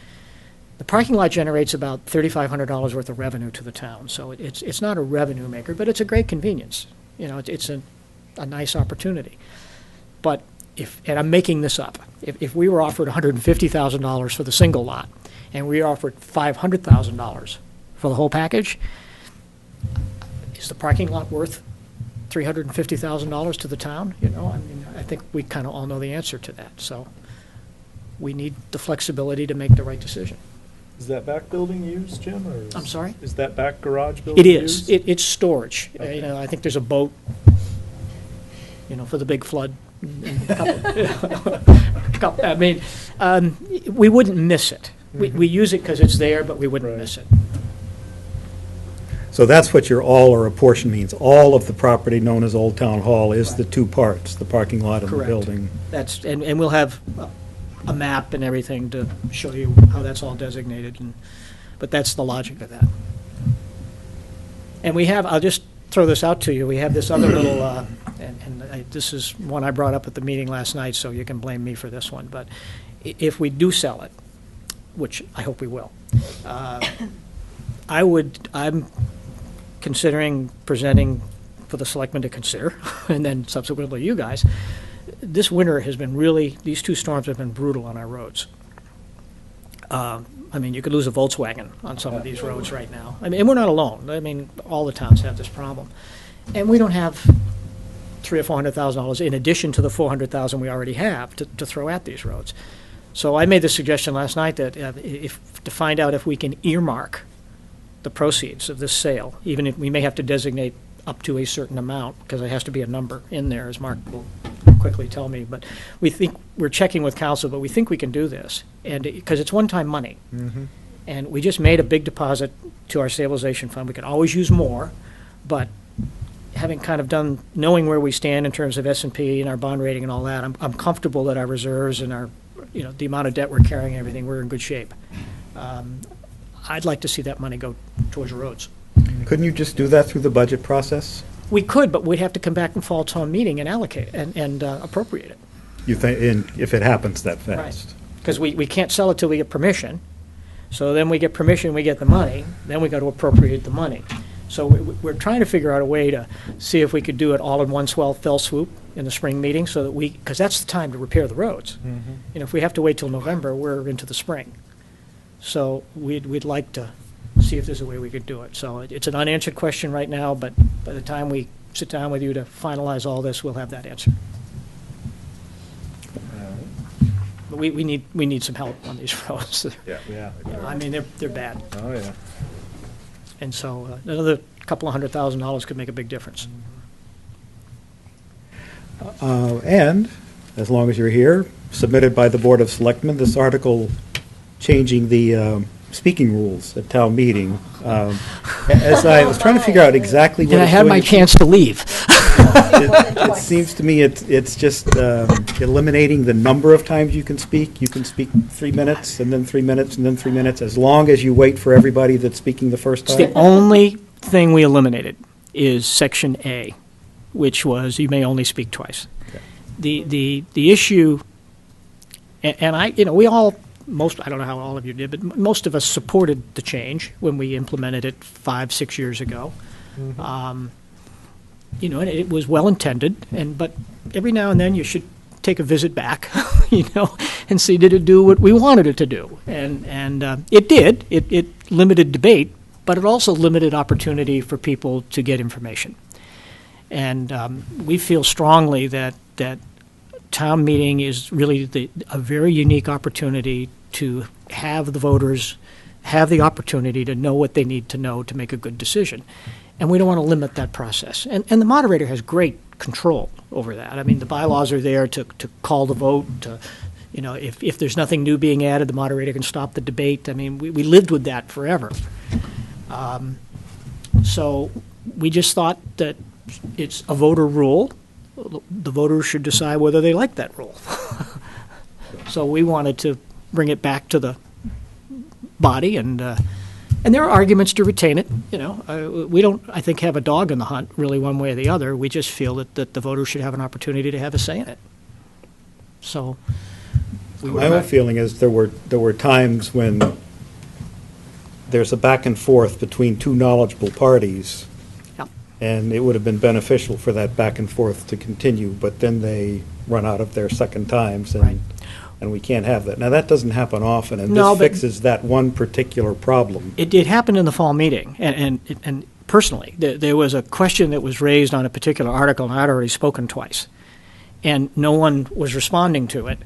the parking lot generates about $3,500 worth of revenue to the town. So it's not a revenue maker, but it's a great convenience. It's a nice opportunity. But and I'm making this up, if we were offered $150,000 for the single lot, and we offered $500,000 for the whole package, is the parking lot worth $350,000 to the town? I think we kind of all know the answer to that. So we need the flexibility to make the right decision. Is that back building used, Jim? Or I'm sorry? Is that back garage building It is. used? It's storage. Okay. I think there's a boat, for the big flood. I mean, we wouldn't miss it. We use it because it's there, but we wouldn't miss it. So that's what your all or a portion means. All of the property known as Old Town Hall is the two parts, the parking lot and the Correct. building. That's and we'll have a map and everything to show you how that's all designated. But that's the logic of that. And we have, I'll just throw this out to you, we have this other little, this is one I brought up at the meeting last night, so you can blame me for this one. But if we do sell it, which I hope we will, I'm considering presenting for the selectmen to consider, and then subsequently you guys. This winter has been these two storms have been brutal on our roads. You could lose a Volkswagen on some of these roads right now. And we're not alone. All the towns have this problem. And we don't have $300,000 or $400,000 in addition to the $400,000 we already have to throw at these roads. So I made the suggestion last night that to find out if we can earmark the proceeds of this sale, even if we may have to designate up to a certain amount, because there has to be a number in there, as Mark will quickly tell me. But we're checking with council, but we think we can do this, and because it's one-time money. And we just made a big deposit to our stabilization fund. We can always use more, but having kind of knowing where we stand in terms of S&P and our bond rating and all that, I'm comfortable that our reserves and our, the amount of debt we're carrying and everything, we're in good shape. I'd like to see that money go towards roads. Couldn't you just do that through the budget process? We could, but we'd have to come back in fall town meeting and allocate and appropriate it. You think, if it happens that fast? Because we can't sell it till we get permission. So then we get permission, we get the money, then we got to appropriate the money. So we're trying to figure out a way to see if we could do it all in one fell swoop in the spring meeting, so that because that's the time to repair the roads. If we have to wait till November, we're into the spring. So we'd like to see if there's a way we could do it. So it's an unanswered question right now, but by the time we sit down with you to finalize all this, we'll have that answer. But we need some help on these roads. Yeah. I mean, they're bad. Oh, yeah. And so another couple of $100,000 could make a big difference. And, as long as you're here, submitted by the Board of Selectmen, this article changing the speaking rules at town meeting. As I was trying to figure out exactly what And I it's had doing, my chance to leave. it seems to me it's just eliminating the number of times you can speak. You can speak 3 minutes, and then 3 minutes, and then 3 minutes, as long as you wait for everybody that's speaking the first It's time. the only thing we eliminated is Section A, which was you may only speak twice. Okay. The issue, and I, we all, I don't know how all of you did, but most of us supported the change when we implemented it 5-6 years ago. And it was well intended, but every now and then you should take a visit back, and see, did it do what we wanted it to do? And it did. It limited debate, but it also limited opportunity for people to get information. And we feel strongly that town meeting is really a very unique opportunity to have the voters have the opportunity to know what they need to know to make a good decision. And we don't want to limit that process. And the moderator has great control over that. I mean, the bylaws are there to call the vote, if there's nothing new being added, the moderator can stop the debate. I mean, we lived with that forever. So we just thought that it's a voter rule. The voters should decide whether they like that rule. So we wanted to bring it back to the body, and there are arguments to retain it. We don't, I think, have a dog in the hunt, really, one way or the other. We just feel that the voters should have an opportunity to have a say in it. So My own feeling is there were times when there's a back and forth between two knowledgeable parties, Yep. and it would have been beneficial for that back and forth to continue, but then they run out of their second times, Right. and we can't have that. Now, that doesn't happen often, and No, this but- fixes that one particular problem. It happened in the fall meeting, and personally, there was a question that was raised on a particular article, and I'd already spoken twice, and no one was responding to it.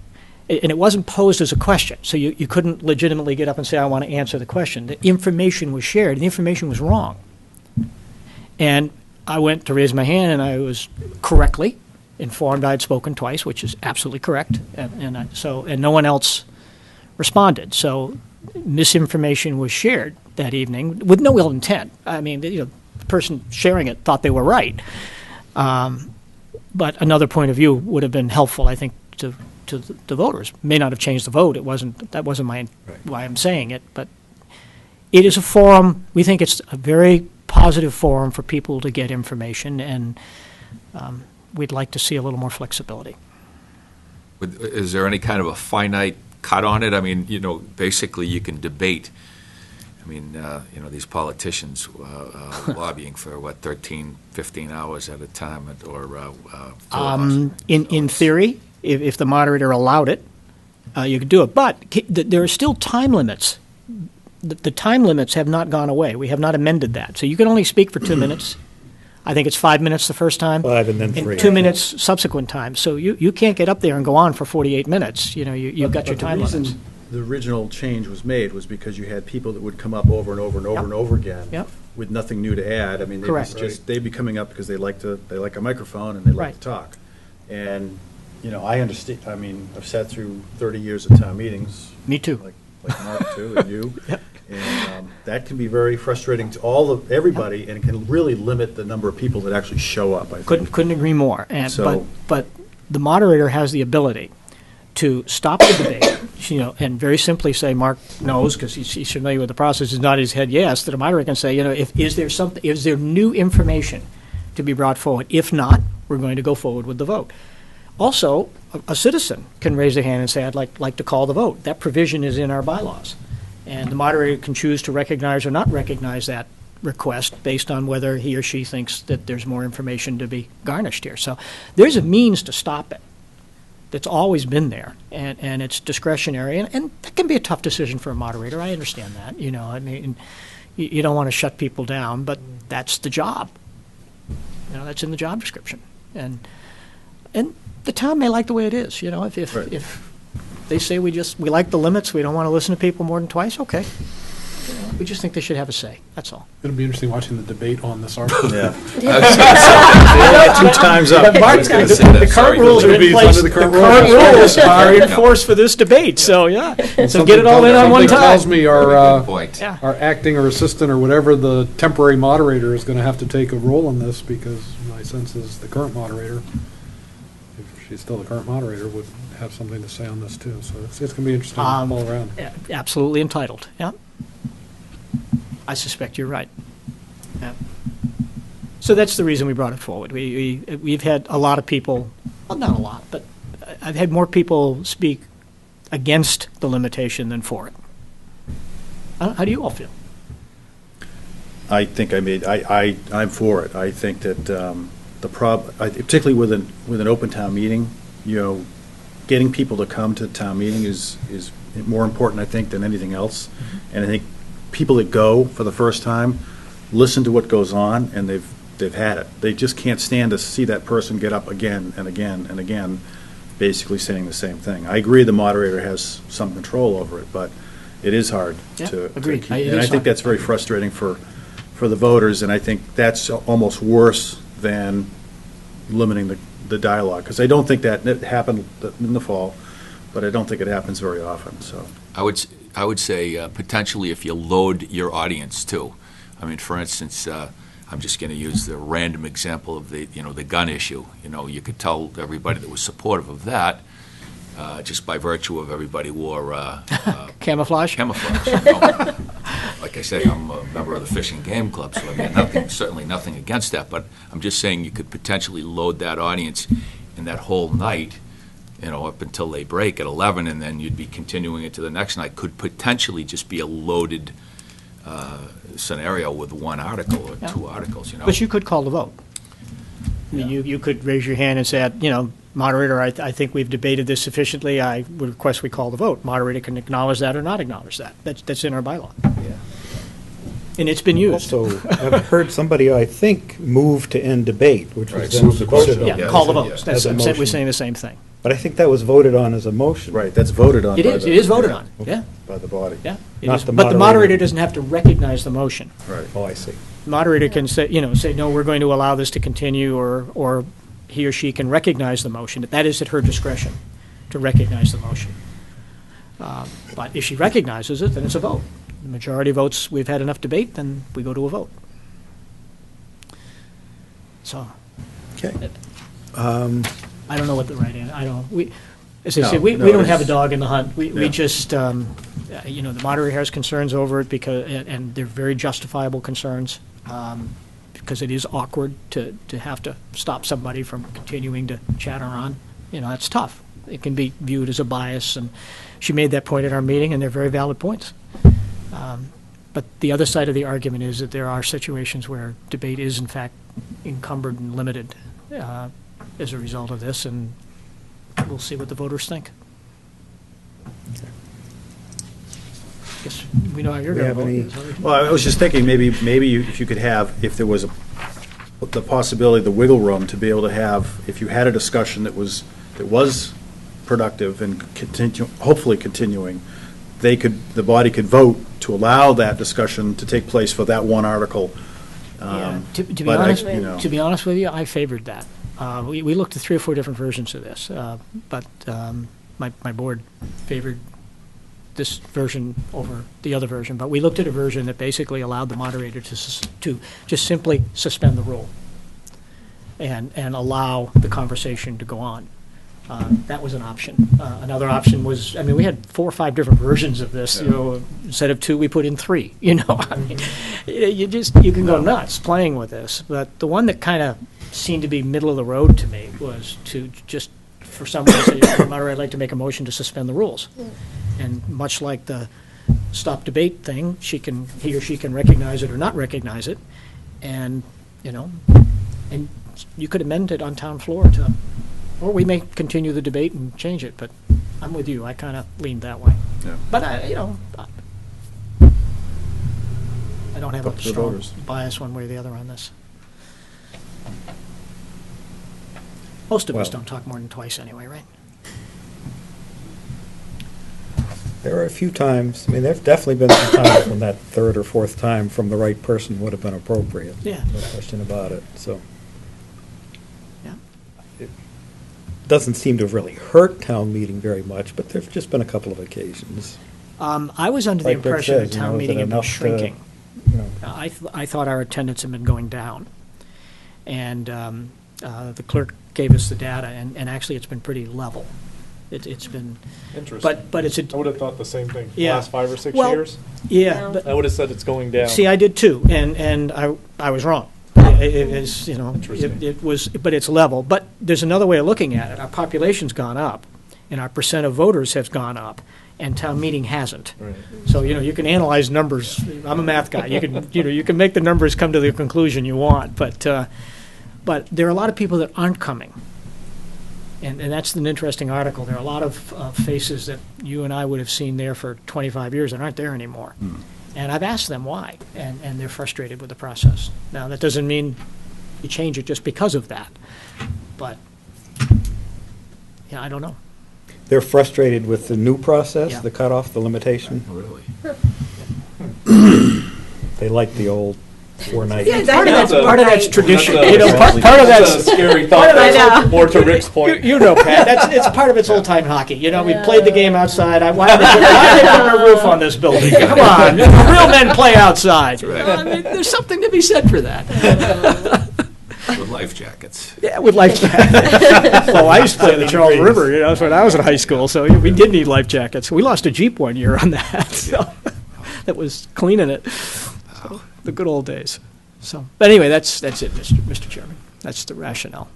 And it wasn't posed as a question, so you couldn't legitimately get up and say, I want to answer the question. The information was shared, and the information was wrong. And I went to raise my hand, and I was correctly informed I'd spoken twice, which is absolutely correct, and no one else responded. So misinformation was shared that evening with no ill intent. I mean, the person sharing it thought they were right, but another point of view would have been helpful, I think, to the voters. May not have changed the vote. That wasn't why I'm saying it, but it is a forum. We think it's a very positive forum for people to get information, and we'd like to see a little more flexibility. Is there any kind of a finite cut on it? I mean, basically you can debate. I mean, these politicians lobbying for, 13, 15 hours at a time, or In theory, if the moderator allowed it, you could do it. But there are still time limits. The time limits have not gone away. We have not amended that. So you can only speak for 2 minutes. I think it's 5 minutes the first time. 5 and then 3. And 2 minutes subsequent time. So you can't get up there and go on for 48 minutes. You've got your time limits. The reason the original change was made was because you had people that would come up over and over and over and over again. Yep. With nothing new to add. I mean, Correct. they'd be coming up because they like a microphone and they like Right. to talk. And, I understand, I mean, I've sat through 30 years of town meetings. Me too. Like Mark too, and you. Yep. And that can be very frustrating to everybody, and it can really limit the number of people that actually show up, I think. Couldn't agree more. And, So- but the moderator has the ability to stop the debate, and very simply say, Mark knows, because he's familiar with the process, is nod his head yes, that a moderator can say, is there new information to be brought forward? If not, we're going to go forward with the vote. Also, a citizen can raise their hand and say, I'd like to call the vote. That provision is in our bylaws. And the moderator can choose to recognize or not recognize that request based on whether he or she thinks that there's more information to be garnished here. So there's a means to stop it that's always been there, and it's discretionary, and that can be a tough decision for a moderator. I understand that. I mean, you don't want to shut people down, but that's the job. That's in the job description, and the town may like the way it is. If they say we like the limits, we don't want to listen to people more than twice, okay. We just think they should have a say, that's all. It'll be interesting watching the debate on this article. Yeah. Two times up. But Mark, the current rules are in place. The current rules are in force for this debate, so yeah. So get it all in on one Something time. tells me our Point. Yeah. our acting or assistant or whatever the temporary moderator is going to have to take a role in this, because my sense is the current moderator, if she's still the current moderator, would have something to say on this too. So it's going to be interesting all around. Absolutely entitled, yeah. I suspect you're right. Yeah. So that's the reason we brought it forward. We've had a lot of people, well, not a lot, but I've had more people speak against the limitation than for it. How do you all feel? I think I'm for it. I think that particularly with an open town meeting, getting people to come to town meeting is more important, I think, than anything else. And I think people that go for the first time listen to what goes on, and they've had it. They just can't stand to see that person get up again and again and again, basically saying the same thing. I agree the moderator has some control over it, but it is hard to agreed. keep. It And is I think hard. that's very frustrating for the voters, and I think that's almost worse than limiting the dialogue, because I don't think that it happened in the fall, but I don't think it happens very often, so. I would say potentially if you load your audience too. I mean, for instance, I'm just going to use the random example of the gun issue. You could tell everybody that was supportive of that just by virtue of everybody wore Camouflage? camouflage. Like I say, I'm a member of the Fish and Game Club, so I mean, certainly nothing against that. But I'm just saying you could potentially load that audience in that whole night, up until they break at 11, and then you'd be continuing it to the next night. Could potentially just be a loaded scenario with one article or two articles. But you could call the vote. I mean, you could raise your hand and say, moderator, I think we've debated this sufficiently. I would request we call the vote. Moderator can acknowledge that or not acknowledge that. That's in our bylaw. Yeah. And it's been used. Also, I've heard somebody, I think, move to end debate, which was Right, then move the voted question. on. Yeah, call the vote. Yes. That's, As a we're motion. saying the same thing. But I think that was voted on as a motion. Right, that's voted on. It is voted on, yeah, By the body. yeah. It Not is. the But the moderator. moderator doesn't have to recognize the motion. Right. Oh, I see. The moderator can say, no, we're going to allow this to continue, or he or she can recognize the motion. That is at her discretion to recognize the motion. But if she recognizes it, then it's a vote. The majority votes, we've had enough debate, then we go to a vote. So, Okay. I don't know what the right answer, as I No, said, we no, don't have a it's- dog in the hunt. We Yeah. just, the moderator has concerns over it and they're very justifiable concerns, because it is awkward to have to stop somebody from continuing to chatter on. That's tough. It can be viewed as a bias, and she made that point at our meeting, and they're very valid points. But the other side of the argument is that there are situations where debate is in fact encumbered and limited as a result of this, and we'll see what the voters think. Guess we know how you're We going to have vote. any- Well, I was just thinking, maybe if you could have, if there was the possibility, the wiggle room to be able to have, if you had a discussion that was productive and hopefully continuing, the body could vote to allow that discussion to take place for that one article. Yeah, to be but honest, you know. with you, I favored that. We looked at 3 or 4 different versions of this, but my board favored this version over the other version, but we looked at a version that basically allowed the moderator to just simply suspend the rule and allow the conversation to go on. That was an option. Another option was, I mean, we had 4 or 5 different versions of this. You know, instead of 2, we put in 3. You know, I mean, you can go nuts playing with this. But the one that kind of seemed to be middle of the road to me was to just, for someone to say, Moderator, I'd like to make a motion to suspend the rules. And much like the stop debate thing, he or she can recognize it or not recognize it, and and you could amend it on town floor to. Or we may continue the debate and change it, but I'm with you. I kind of leaned that way. Yeah. But I don't have a strong bias one way or the other on this. Most of us don't talk more than twice anyway, right? There are a few times, I mean, there've definitely been some times when that 3rd or 4th time from the right person would have been appropriate. Yeah. No question about it, so. Yeah. It doesn't seem to have really hurt town meeting very much, but there've just been a couple of occasions. I was under the Like Dick impression that says, town is it meeting had been enough to, shrinking. you know, I thought our attendance had been going down. And the clerk gave us the data, and actually it's been pretty level. It's been, Interesting. but it's I would have thought the same thing. Yeah. Last 5 or 6 Well, years, yeah. But, I would have said it's going down. see, I did too, and I was wrong. It is, Interesting. it was, but it's level. But there's another way of looking at it. Our population's gone up, and our percent of voters has gone up, and town meeting hasn't. Right. So, you can analyze numbers. I'm a math guy. You can, you can make the numbers come to the conclusion you want, but there are a lot of people that aren't coming. And that's an interesting article. There are a lot of faces that you and I would have seen there for 25 years that aren't there anymore. And I've asked them why, and they're frustrated with the process. Now, that doesn't mean you change it just because of that. But, yeah, I don't know. They're frustrated with the new process, Yeah. the cutoff, the limitation. Really? They like the old 4-night. Yeah, Part of that's tradition. That's Part of that's that's a scary thought. I know. More to Rick's point. You know, Pat, it's part of its old-time hockey. We played the game outside. Why are they putting a roof on this building? Come on, real men play outside. I mean, there's something to be said for that. With life jackets. Yeah, with life jackets. Well, I used to play in the Charles River, when I was in high school, so we did need life jackets. We lost a Jeep one year on that, so that was cleaning it. So, the good old days. So, but anyway, that's it, Mr. Chairman. That's the rationale.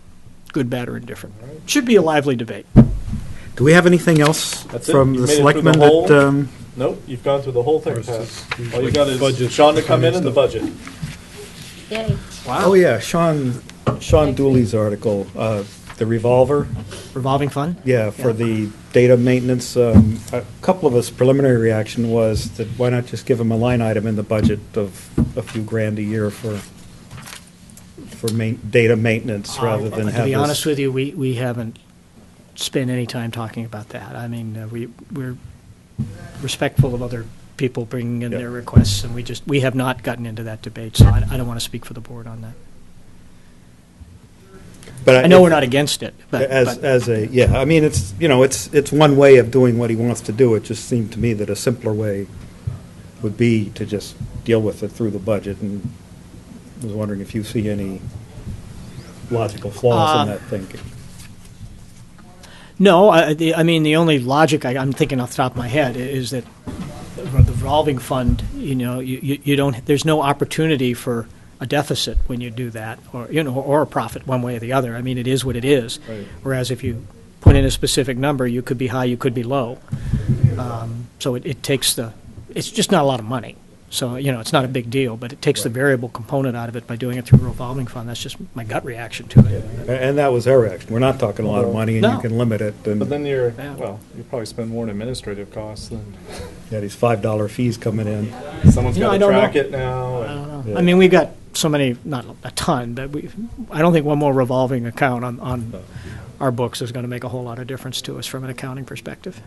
Good, bad, or indifferent. Should be a lively debate. Do we have anything else That's it. from You the made it through the selectmen whole- that, Nope, you've gone through the whole thing, Or it's Pat. just All you got is budget Sean to come in stuff. and the budget. Yay. oh yeah, Sean Dooley's article, the revolver, Revolving fund? yeah, for Yeah. the data maintenance. A couple of us preliminary reaction was that why not just give them a line item in the budget of a few grand a year for data maintenance rather than have To be this- honest with you, we haven't spent any time talking about that. I mean, we're respectful of other people bringing in Yeah. their requests, and we have not gotten into that debate, so I don't want to speak for the board on that. But I know we're not against it, but yeah, I mean, it's one way of doing what he wants to do. It just seemed to me that a simpler way would be to just deal with it through the budget, and I was wondering if you see any logical flaws in that thinking. no, I mean, the only logic I'm thinking off the top of my head is that the revolving fund, you don't, there's no opportunity for a deficit when you do that, or a profit one way or the other. I mean, it is what it is. Right. Whereas if you put in a specific number, you could be high, you could be low. So it takes it's just not a lot of money. So, it's not a big deal, but it takes the variable component out of it by doing it through a revolving fund. That's just my gut reaction to it. And that was our reaction. We're not talking a lot of money, and you No. can limit it. And But then Yeah. you probably spend more in administrative costs than, yeah, these $5 fees coming in. someone's I got to don't track know. it now. I and- don't know. Yeah. I mean, we've got so many, not a ton, but I don't think one more revolving account on our books is going to make a whole lot of difference to us from an accounting perspective.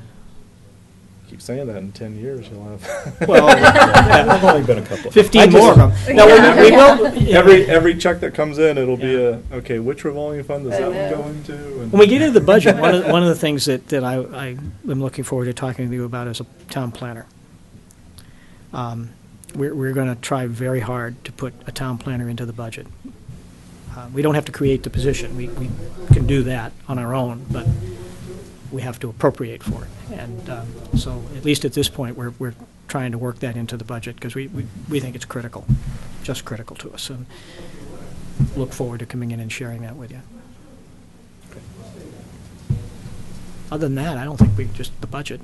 keep saying that, in 10 years, you'll have. Well, I've only been a couple. 15 more of them. No, we will, yeah. Every check that comes in, it'll be okay, which revolving fund is that one going to? And When we get into the budget, one of the things that I am looking forward to talking to you about as a town planner. We're going to try very hard to put a town planner into the budget. We don't have to create the position. We can do that on our own, but we have to appropriate for it. And so at least at this point, we're trying to work that into the budget because we think it's critical, just critical to us. And look forward to coming in and sharing that with you. Other than that, I don't think just the budget.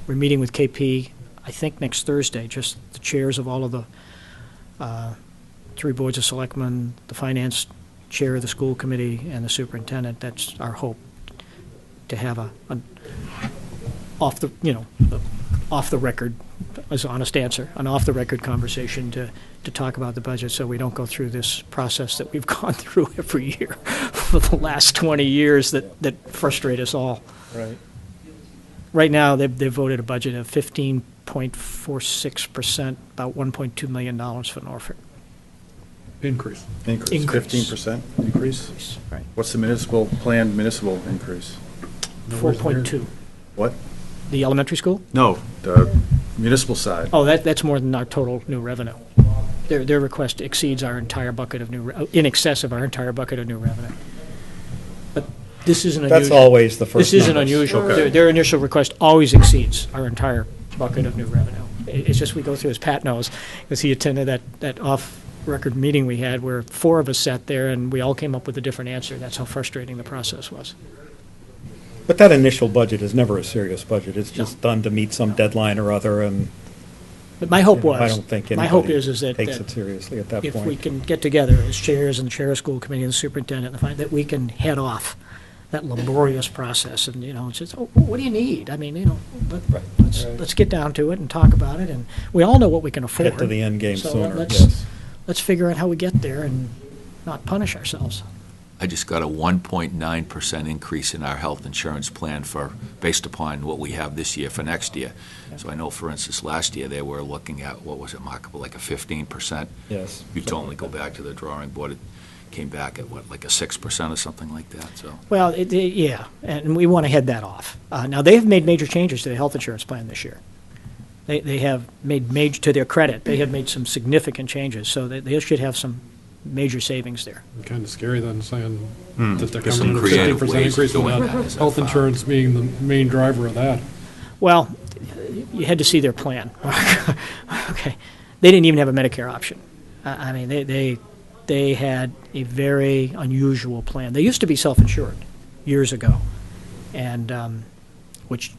We're meeting with KP, I think, next Thursday, just the chairs of all of the 3 boards of selectmen, the finance chair of the school committee, and the superintendent. That's our hope, to have an off the record, as an honest answer, an off the record conversation to talk about the budget, so we don't go through this process that we've gone through every year for the last 20 years that frustrate us all. right. Right now, they've voted a budget of 15.46%, about $1.2 million for Norfolk. Increase. Increase, 15% increase? Right. What's the planned municipal increase? 4.2. What? The elementary school? No, the municipal side. Oh, that's more than our total new revenue. Their request exceeds our entire bucket of in excess of our entire bucket of new revenue. But this isn't unusual. That's always the first This isn't numbers. unusual. Okay. Their initial request always exceeds our entire bucket of new revenue. It's just we go through, as Pat knows, because he attended that off-record meeting we had where 4 of us sat there and we all came up with a different answer. That's how frustrating the process was. But that initial budget is never a serious budget. It's just done to meet some deadline or other, and But my hope was, I don't think my hope anybody is that takes it seriously at that if we point. can get together as chairs and the chair of school committee and the superintendent, and find that we can head off that laborious process, and, it's just, what do you need? I mean, let's get down to it and talk about it, and we all know what we can afford. Get to the end game So sooner, let's- yes. Let's figure out how we get there and not punish ourselves. I just got a 1.9% increase in our health insurance plan based upon what we have this year for next year. So I know, for instance, last year they were looking at, what was it, Mark, like a 15%? Yes. You told me to go back to the drawing board, it came back at what, like a 6% or something like that, so. Well, yeah, and we want to head that off. Now, they have made major changes to the health insurance plan this year. They have made to their credit, they have made some significant changes, so they should have some major savings there. Kind of scary then, saying Hmm. that they're There's coming in some at creative 15% ways of increase doing without that, is that health far? insurance being the main driver of that. Well, you had to see their plan. Okay. They didn't even have a Medicare option. I mean, they had a very unusual plan. They used to be self-insured years ago, and which,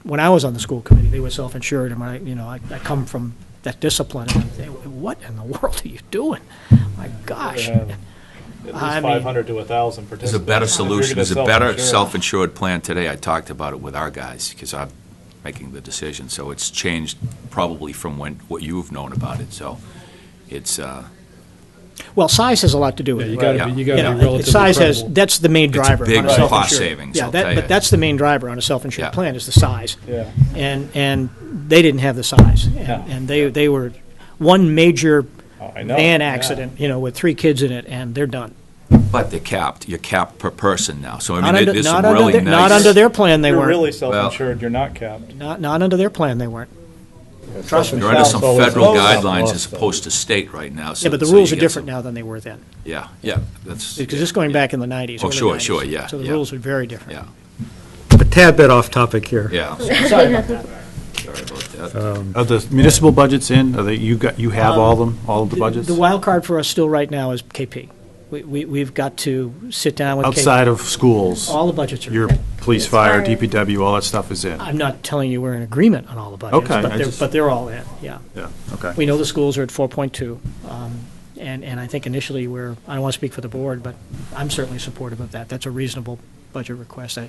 when I was on the school committee, they were self-insured, and I come from that discipline, and I'm thinking, what in the world are you doing? My gosh. They have at least I mean- 500 to 1,000 participants. There's a better solution, there's a better Self-insured. self-insured plan today. I talked about it with our guys, because I'm making the decision, so it's changed probably from what you've known about it, so it's, Well, size has a lot to do Yeah, with it. you gotta Yeah. be, you You gotta know, be relatively size has, credible. that's the main It's a driver big on a cost self-insured. savings, Yeah, I'll tell you. but that's the main driver on a self-insured Yeah. plan, is the size. Yeah. And they didn't have the size. No. And they were one major Oh, I know. van Yeah. accident, with 3 kids in it, and they're done. but they're capped, you're capped per person now, so I Not mean, under, there's not some under really their, nice. not under their plan, they You're weren't. really self-insured, you're not capped. Not under their plan, they weren't. Trust me. You're under some Always federal close. guidelines as Close, though. opposed to state right now. Yeah, but the so rules you are get different some- now than they were then. Yeah, that's. Because this is going back in the 90s. Oh, early sure, 90s. sure, yeah, So the yeah. rules are very different. Yeah, A tad bit off topic here. yeah, Sorry about that. sorry about that. Are the municipal budgets in? Are they, you have all of them, all of the budgets? The wild card for us still right now is KP. We've got to sit down with KP. Outside of schools, All the budgets are your in. police, fire, DPW, all that stuff is in? I'm not telling you we're in agreement on all the budgets, Okay, but they're all in, yeah. Yeah, okay. We know the schools are at 4.2, and I think initially I don't want to speak for the board, but I'm certainly supportive of that. That's a reasonable budget request. I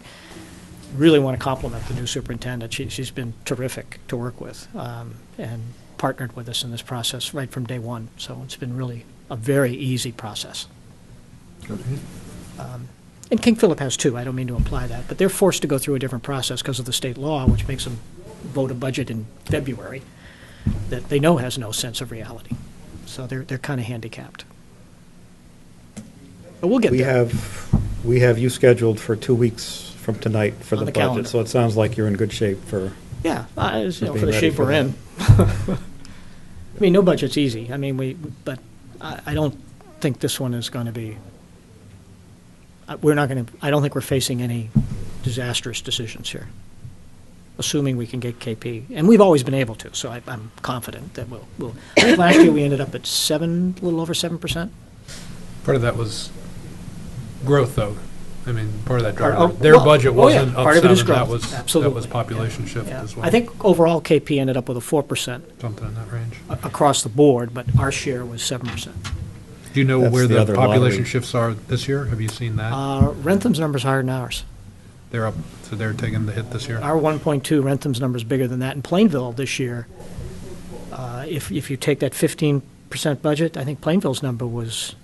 really want to compliment the new superintendent. She's been terrific to work with, and partnered with us in this process right from day one. So it's been really a very easy process. and King Philip has too, I don't mean to imply that, but they're forced to go through a different process because of the state law, which makes them vote a budget in February that they know has no sense of reality. So they're kind of handicapped. But we'll get there. We have you scheduled for 2 weeks from tonight for On the the budget, calendar. so it sounds like you're in good shape for, Yeah, for being the ready shape for we're in. I mean, no budget's easy. I mean, but I don't think this one is going to be, I don't think we're facing any disastrous decisions here, assuming we can get KP. And we've always been able to, so I'm confident that we'll. I think last year we ended up at a little over 7%. Part of that was growth, though. I mean, part of that driver, Oh, their well, budget oh, yeah, wasn't up part of it is 7, that growth. was, Absolutely. population shift Yeah. as well. I think overall KP ended up with a 4% Something in that range. across the board, but our share was 7%. Do you know That's where the the other population lottery. shifts are this year? Have you seen that? Rentham's number's higher than ours. They're up, so they're taking the hit this year? Our 1.2, Rentham's number's bigger than that. In Plainville this year, if you take that 15% budget, I think Plainville's number was,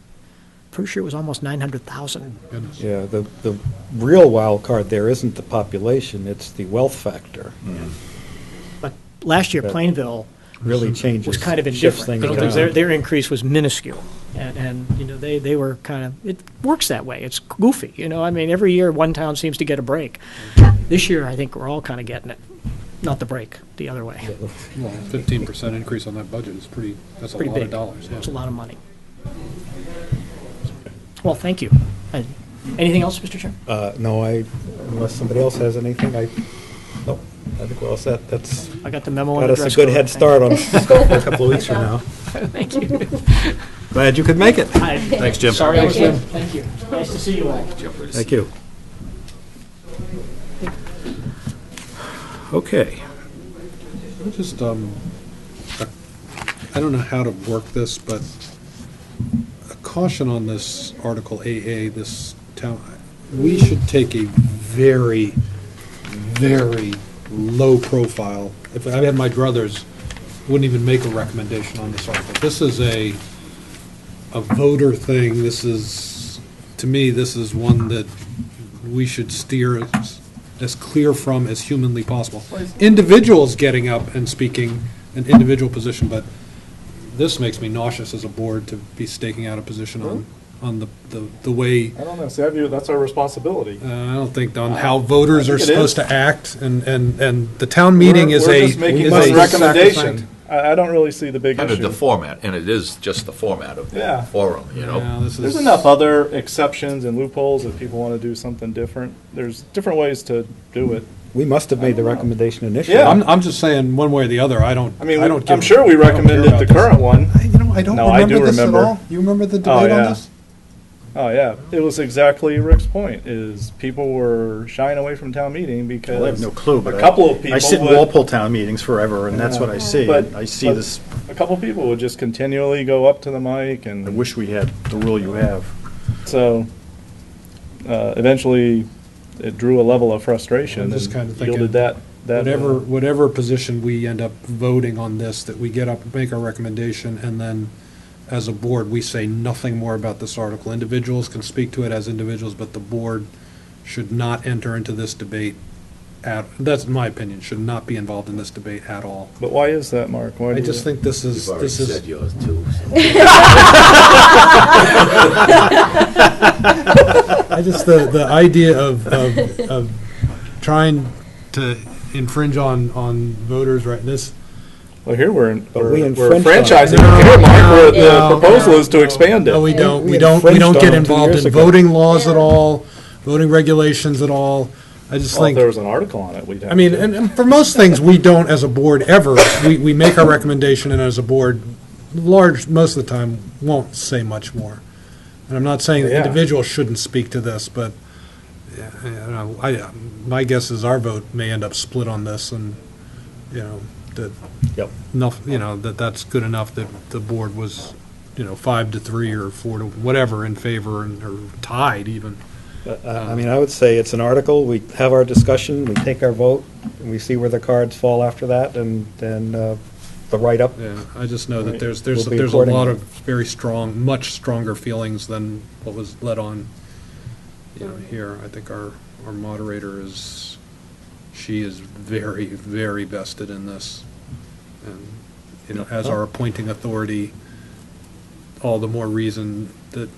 pretty sure it was almost 900,000. Goodness. yeah, the real wild card there isn't the population, it's the wealth factor. But last year, That Plainville Really changes, was kind of shifts indifferent. things Because around. their increase was minuscule. And you know, they were kind of, it works that way. It's goofy, you know? I mean, every year, one town seems to get a break. This year, I think we're all kind of getting it. Not the break, the other way. Well, 15% increase on that budget is that's a Pretty lot big. of dollars, yeah. It's a lot of money. Well, thank you. Anything else, Mr. Chairman? No, unless somebody else has anything, no, I think we're all set. That's I got the memo on got the us a dress good code. head Thank start on stuff for a couple of weeks from now. Thank you. Glad you could make it. Thanks, Jim. Sorry I was late. Thank you. Nice to see you all. Thank you. Okay. I just, I don't know how to work this, but a caution on this Article AA, this town, we should take a very, very low profile. If I had my druthers, wouldn't even make a recommendation on this article. This is a voter thing. This is, to me, this is one that we should steer as clear from as humanly possible. Individuals getting up and speaking an individual position, but this makes me nauseous as a board to be staking out a position on the way, I don't know, see, I view that's our responsibility. I don't think on how voters I are think it supposed is. to act, and the town meeting is We're a. just making is one a recommendation. sacrosanct- I don't really see the big Kind of issue. the format, and it is just the format of Yeah. the forum, you know? Yeah, this There's is- enough other exceptions and loopholes if people want to do something different. There's different ways to do it. We must have made the recommendation initially. Yeah. I'm just saying, one way or the other, I don't I mean, don't I'm give- sure we I don't care recommended about the this. current one. I don't No, I do remember this at remember. all. You remember the Oh, debate on yeah. this? Oh, yeah. It was exactly Rick's point, is people were shying away from town meeting because I have no clue, but a couple of people I sit in would- Walpole town meetings forever, and that's what I see. But- I see but this, a couple people would just continually go up to the mic, I and wish we had the rule you have. so eventually it drew a level of frustration I'm just and kinda thinking yielded that Whatever position we end up voting on this, that we get up, make our recommendation, and then as a board, we say nothing more about this article. Individuals can speak to it as individuals, but the board should not enter into this debate that's my opinion, should not be involved in this debate at all. But why is that, Mark? Why I do just you- think this is, yours too. I just, the idea of trying to infringe on voters, right, this. Well, here we're we we're infringed on it. franchising No, here, Mark. no, The no, proposal is to expand it. No, we don't, We we don't infringed on get them 2 involved years in ago. voting laws at all, voting regulations at all. I just Well, if think, there was an article on it, we'd have I mean, to. and for most things, we don't as a board ever, we make our recommendation and as a board, most of the time, won't say much more. And I'm not saying that Yeah. individuals shouldn't speak to this, but, yeah, you know, my guess is our vote may end up split on this and, you know, that, Yep. that's good enough that the board was, 5-3 or 4 whatever in favor or tied even. I mean, I would say it's an article, we have our discussion, we take our vote, and we see where the cards fall after that, and then the write-up. Yeah, I just know that Right. there's Will be a lot accordingly. of very strong, much stronger feelings than what was led on here. I think our moderator she is very, very vested in this. And, as our appointing authority, all the more reason that,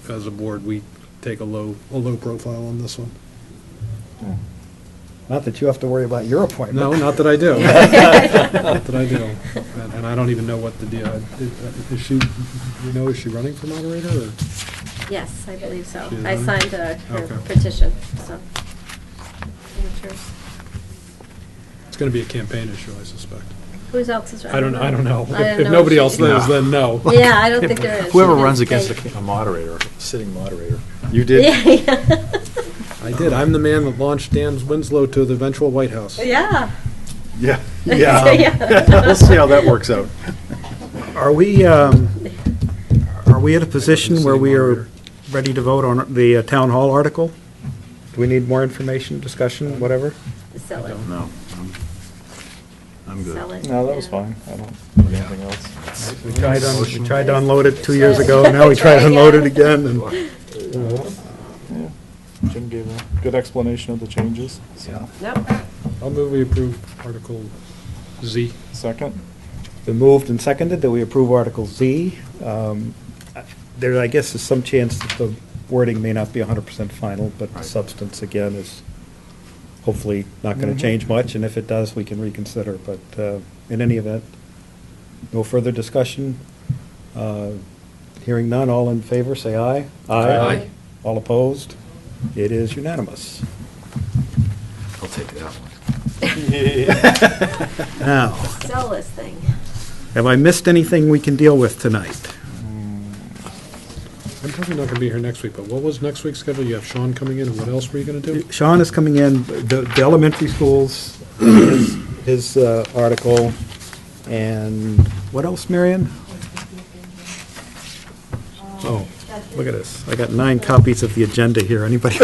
as a board, we take a low profile on this one. Not that you have to worry about your appointment. No, not that I do. Not that I do. And I don't even know what the deal, is she, is she running for moderator, or? Yes, I believe so. She's I on? signed her Okay. petition, so. Signatures. It's going to be a campaign issue, I suspect. Who else is running? I don't know. I don't If know nobody if else she- knows, then no. Yeah, I don't think there is. Whoever She didn't runs against say- a moderator, a sitting moderator. You did? Yeah, I did. I'm the man that launched Dan Winslow to the eventual White House. yeah. Yeah. Yeah. We'll see how that works out. Are we at a position where we are ready to vote on the town hall article? Do we need more information, discussion, whatever? Sell it. No, I'm good. Sell it. No, that was Yeah. fine. I don't have anything else. We tried to unload it 2 years ago, now we try to unload it again, and Jim gave a good explanation of the changes. So. Nope. I'll move we approve Article Z. Second? been moved and seconded that we approve Article Z. There, I guess, is some chance that the wording may not be 100% final, but the substance, again, is hopefully not going to change much, and if it does, we can reconsider. But in any event, no further discussion. Hearing none, all in favor, say aye. Aye. All opposed? It is unanimous. I'll take that one. Now, Sell this thing. have I missed anything we can deal with tonight? I'm probably not going to be here next week, but what was next week's schedule? You have Sean coming in, and what else were you going to do? Sean is coming in, the elementary schools, his article, and what else, Marion? Oh, look at this. I got 9 copies of the agenda here. Anybody?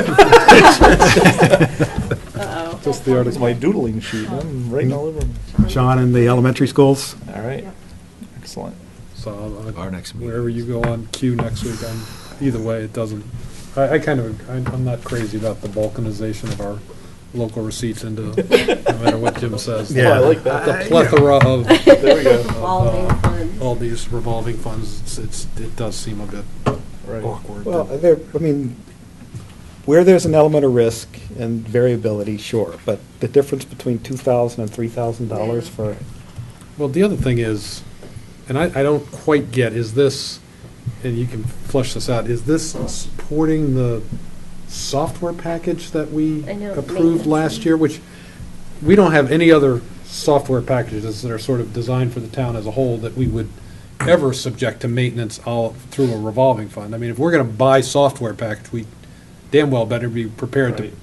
Uh-oh. Just the artist, my doodling sheet. I'm writing all over them. Sean and the elementary schools? All right. Excellent. So Our next meeting. wherever you go on cue next week, either way, it doesn't, I'm not crazy about the balkanization of our local receipts into, no matter what Jim says. Yeah. I like that. The plethora of There we go. Revolving funds. all these revolving funds, it does seem a bit Right. awkward. Well, where there's an element of risk and variability, sure, but the difference between $2,000 and $3,000 for, Well, the other thing is, and I don't quite get, is this, and you can flush this out, is this supporting the software package that we I know, approved maintenance. last year, which we don't have any other software packages that are sort of designed for the town as a whole that we would ever subject to maintenance all through a revolving fund. I mean, if we're going to buy software package, we damn well better be prepared to Right.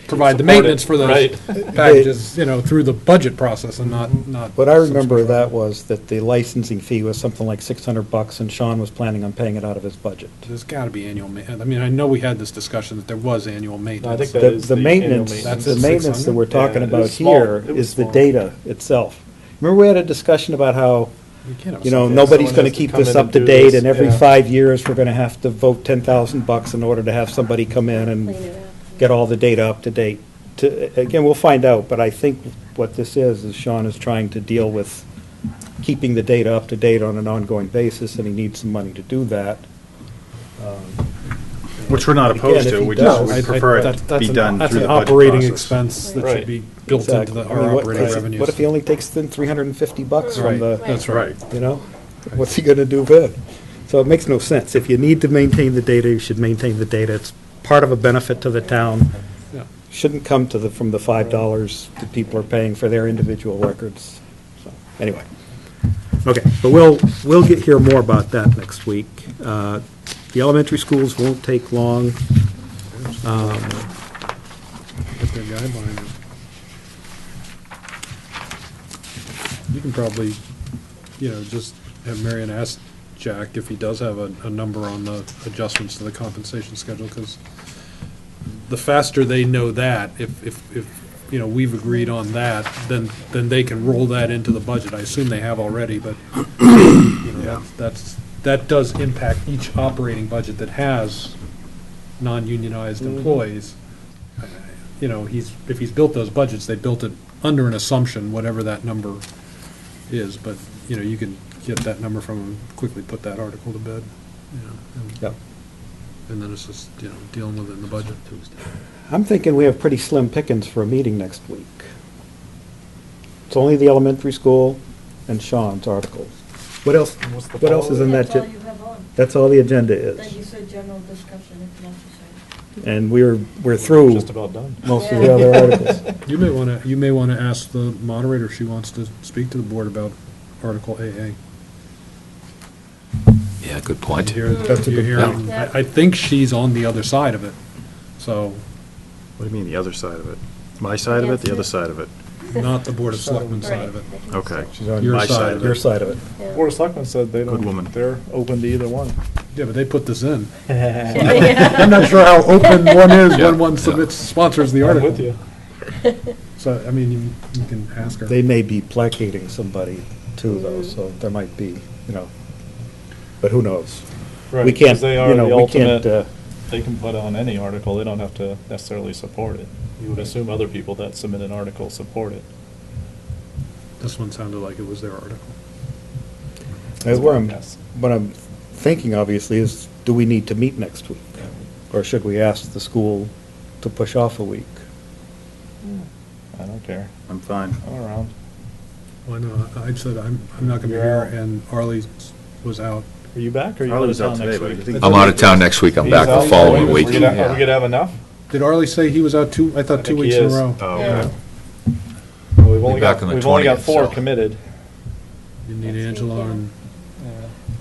provide the Support it. maintenance for those Right. packages, through the budget process and not. what I remember of that was that the licensing fee was something like $600, and Sean was planning on paying it out of his budget. There's got to be annual maintenance. I mean, I know we had this discussion that there was annual maintenance. I think that The is the the maintenance, annual That's the at maintenance that we're 600? talking Yeah, it about was small. here It was is the small. data itself. Remember, we had a discussion about how, You can't have you know, something- nobody's someone going to has to keep come this in up and to do date, this, and every yeah. 5 years, we're going to have to vote $10,000 in order to have somebody come in and Clean it up. get all the data up to date. Again, we'll find out, but I think what this is Sean is trying to deal with keeping the data up to date on an ongoing basis, and he needs some money to do that. Which we're not Again, opposed if to, he we does- just I- would prefer it that's to be done That's through an the budget operating process. expense that Right. should be built into Exactly. the- I mean, our what- operating revenues. What if he only takes in $350 from Right, the, that's right. you know? What's he gonna do then? So it makes no sense. If you need to maintain the data, you should maintain the data. It's part of a benefit to the town. Yeah. Shouldn't come from the $5 that people are paying for their individual records. So, anyway. Okay, but we'll hear more about that next week. The elementary schools won't take long. Get their guideline. You can probably, just have Marion ask Jack if he does have a number on the adjustments to the compensation schedule, because the faster they know that, if we've agreed on that, then they can roll that into the budget. I assume they have already, but, that does impact each operating budget that has non-unionized employees. You know, if he's built those budgets, they built it under an assumption, whatever that number is, but, you know, you can get that number from him, quickly put that article to bed, you know. Yep. And then it's just, you know, dealing with it in the budget. I'm thinking we have pretty slim pickings for a meeting next week. It's only the elementary school and Sean's articles. What else, what else is in that? That's all you have on. That's all the agenda Then is. you said general discussion if necessary. And we're through Just about done. most of the other articles. You may want to ask the moderator if she wants to speak to the board about Article AA. Yeah, good point. You hear- That's a you good hear- point. I think she's on the other side of it, so, What do you mean, the other side of it? My side of it, the other side of it? not the Board of Selectmen side of it. Okay. She's on Your My side of your it. side of it. Yeah. Board of Selectmen said they don't. Good woman. They're open to either one. Yeah, but they put this in. Yeah. I'm not sure how open one is Yeah, when one yeah. submits, sponsors the I'm article. with you. So, I mean, you can ask her. They may be placating somebody too, though, so there might be, you know, but who knows? Right, We 'cause can't, they are you know, the we can't, ultimate, they can put on any article, they don't have to necessarily support it. You would assume other people that submit an article support it. This one sounded like it was their article. what I'm thinking, obviously, is do we need to meet next week? Or should we ask the school to push off a week? I don't care. I'm fine. I'm around. Why not? I said I'm not going to be You're here, out. and Arlie was out. Are you back or are you Harley out of was out town today, next but I week? think- I'm out of town next week, I'm He's back out? the following Are week. we gonna have enough? Did Arlie say he was out I thought 2 think weeks he in a is. row. Oh, Yeah. okay. Well, we've only Be got, back on the we've only got 20th, 4 so- committed. You need Next week, Angela yeah. and,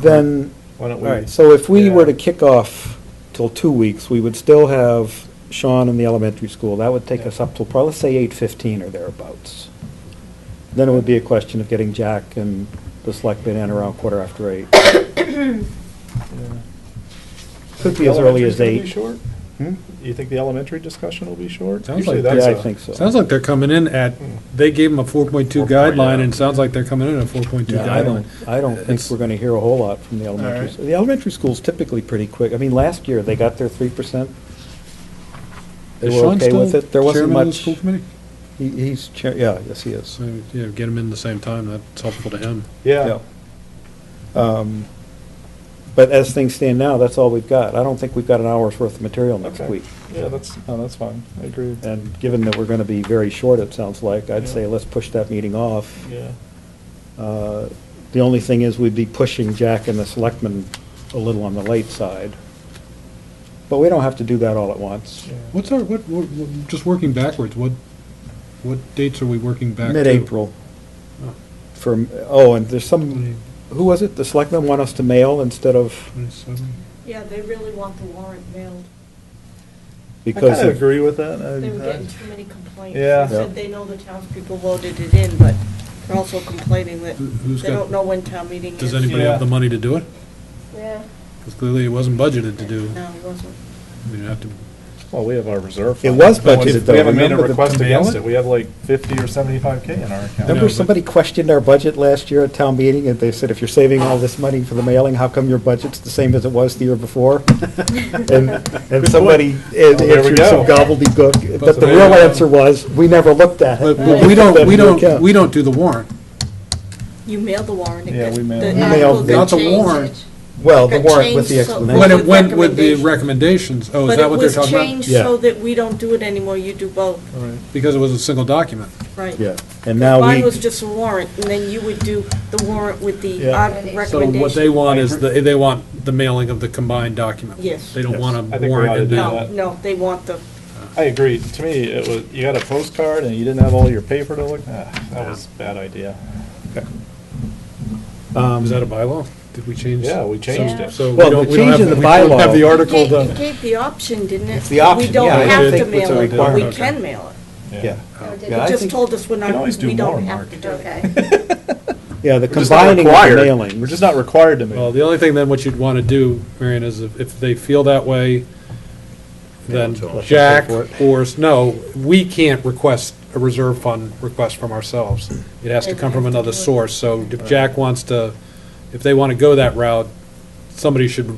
Then, Why don't all we? right, so if we Yeah. were to kick off till 2 weeks, we would still have Sean in the elementary school. That would take us up till, probably, let's say 8:15 or thereabouts. Then it would be a question of getting Jack and the selectmen in around 8:15. Could be as early as Elementary's gonna be 8. short? Hmm? You think the elementary discussion will be short? Sounds Usually like- that's Yeah, I a- think so. sounds like they're coming in at, they gave them a 4.2 guideline, and it sounds like they're coming in at a 4.2 Yeah, I guideline. don't think It's- we're going to hear a whole lot from the All elementary. right. The elementary school's typically pretty quick. I mean, last year, they got their 3%. They Is were Sean okay with still it. There wasn't chairman of the much. school committee? He's, yeah, yes, he is. So, you know, get him in the same time, that's helpful to him. Yeah. But as things stand now, that's all we've got. I don't think we've got an hour's worth of material next Okay. week. Yeah, that's fine. I agree. And given that we're going to be very short, it sounds like, I'd Yeah. say let's push that meeting off. Yeah. The only thing is we'd be pushing Jack and the selectmen a little on the late side. But we don't have to do that all at once. Yeah. What's our, just working backwards, what dates are we working back to? Mid-April. Oh. And there's some, who was it? The selectmen want us to mail instead of, 27? Yeah, they really want the warrant mailed. I because kind of of, agree with that. They were getting too many complaints. Yeah. They said they know the townspeople voted it in, but they're also complaining that Who's they got- don't know when town meeting is. Does anybody Yeah. have the money to do it? Yeah. Because clearly it wasn't budgeted to do. No, it wasn't. I mean, you have to, Well, we have our reserve It fund. was But budgeted, though. We haven't made a Remember the- request to mail against it? it. We have like 50 or 75K in our account. remember but- somebody questioned our budget last year at town meeting, and they said, if you're saving all this money for the mailing, how come your budget's the same as it was the year before? And somebody there we answered some go. gobbledygook, but the there real you go. answer was, we never looked at it. but we don't do the warrant. You mail the warrant. Yeah, we mail The it. We article mailed got Not the changed. warrant. Well, the Got warrant with the changed, so- explanation. When it With went with the recommendations. recommendations, oh, is But that it what they're was talking about? changed Yeah. so that we don't do it anymore, you do both, Because it was a single document. right? Yeah, and now Mine we, was just a warrant, and then you would do the warrant with the Yeah. recommendation. So what they want is, they want the mailing of the combined document. Yes. They don't Yes. want I a think we warrant oughta in do there. that. No, they want the, I agree. To me, it was, you got a postcard and you didn't have all your paper to look, that was a bad idea. Is that a bylaw? Did we change? Yeah, we changed it. So Well, we don't, the we don't change have, in the we don't have bylaw- the article it to. gave the option, didn't it? It's the option, We don't yeah, I have think to it's a mail it, but we requirement. can mail it. yeah. Oh, did Yeah, it? I It just think- told us we're can always not, do we more, don't Mark. have to do it. Okay. Yeah, the We're just not combining of the required. mailing. We're just not required to mail. Well, the only thing then what you'd want to do, Marion, is if they feel that way, then Let them Jack pay for or, no, we can't request a reserve fund request from ourselves. It has to come from another source. So if Jack wants to, if they want to go that route, somebody should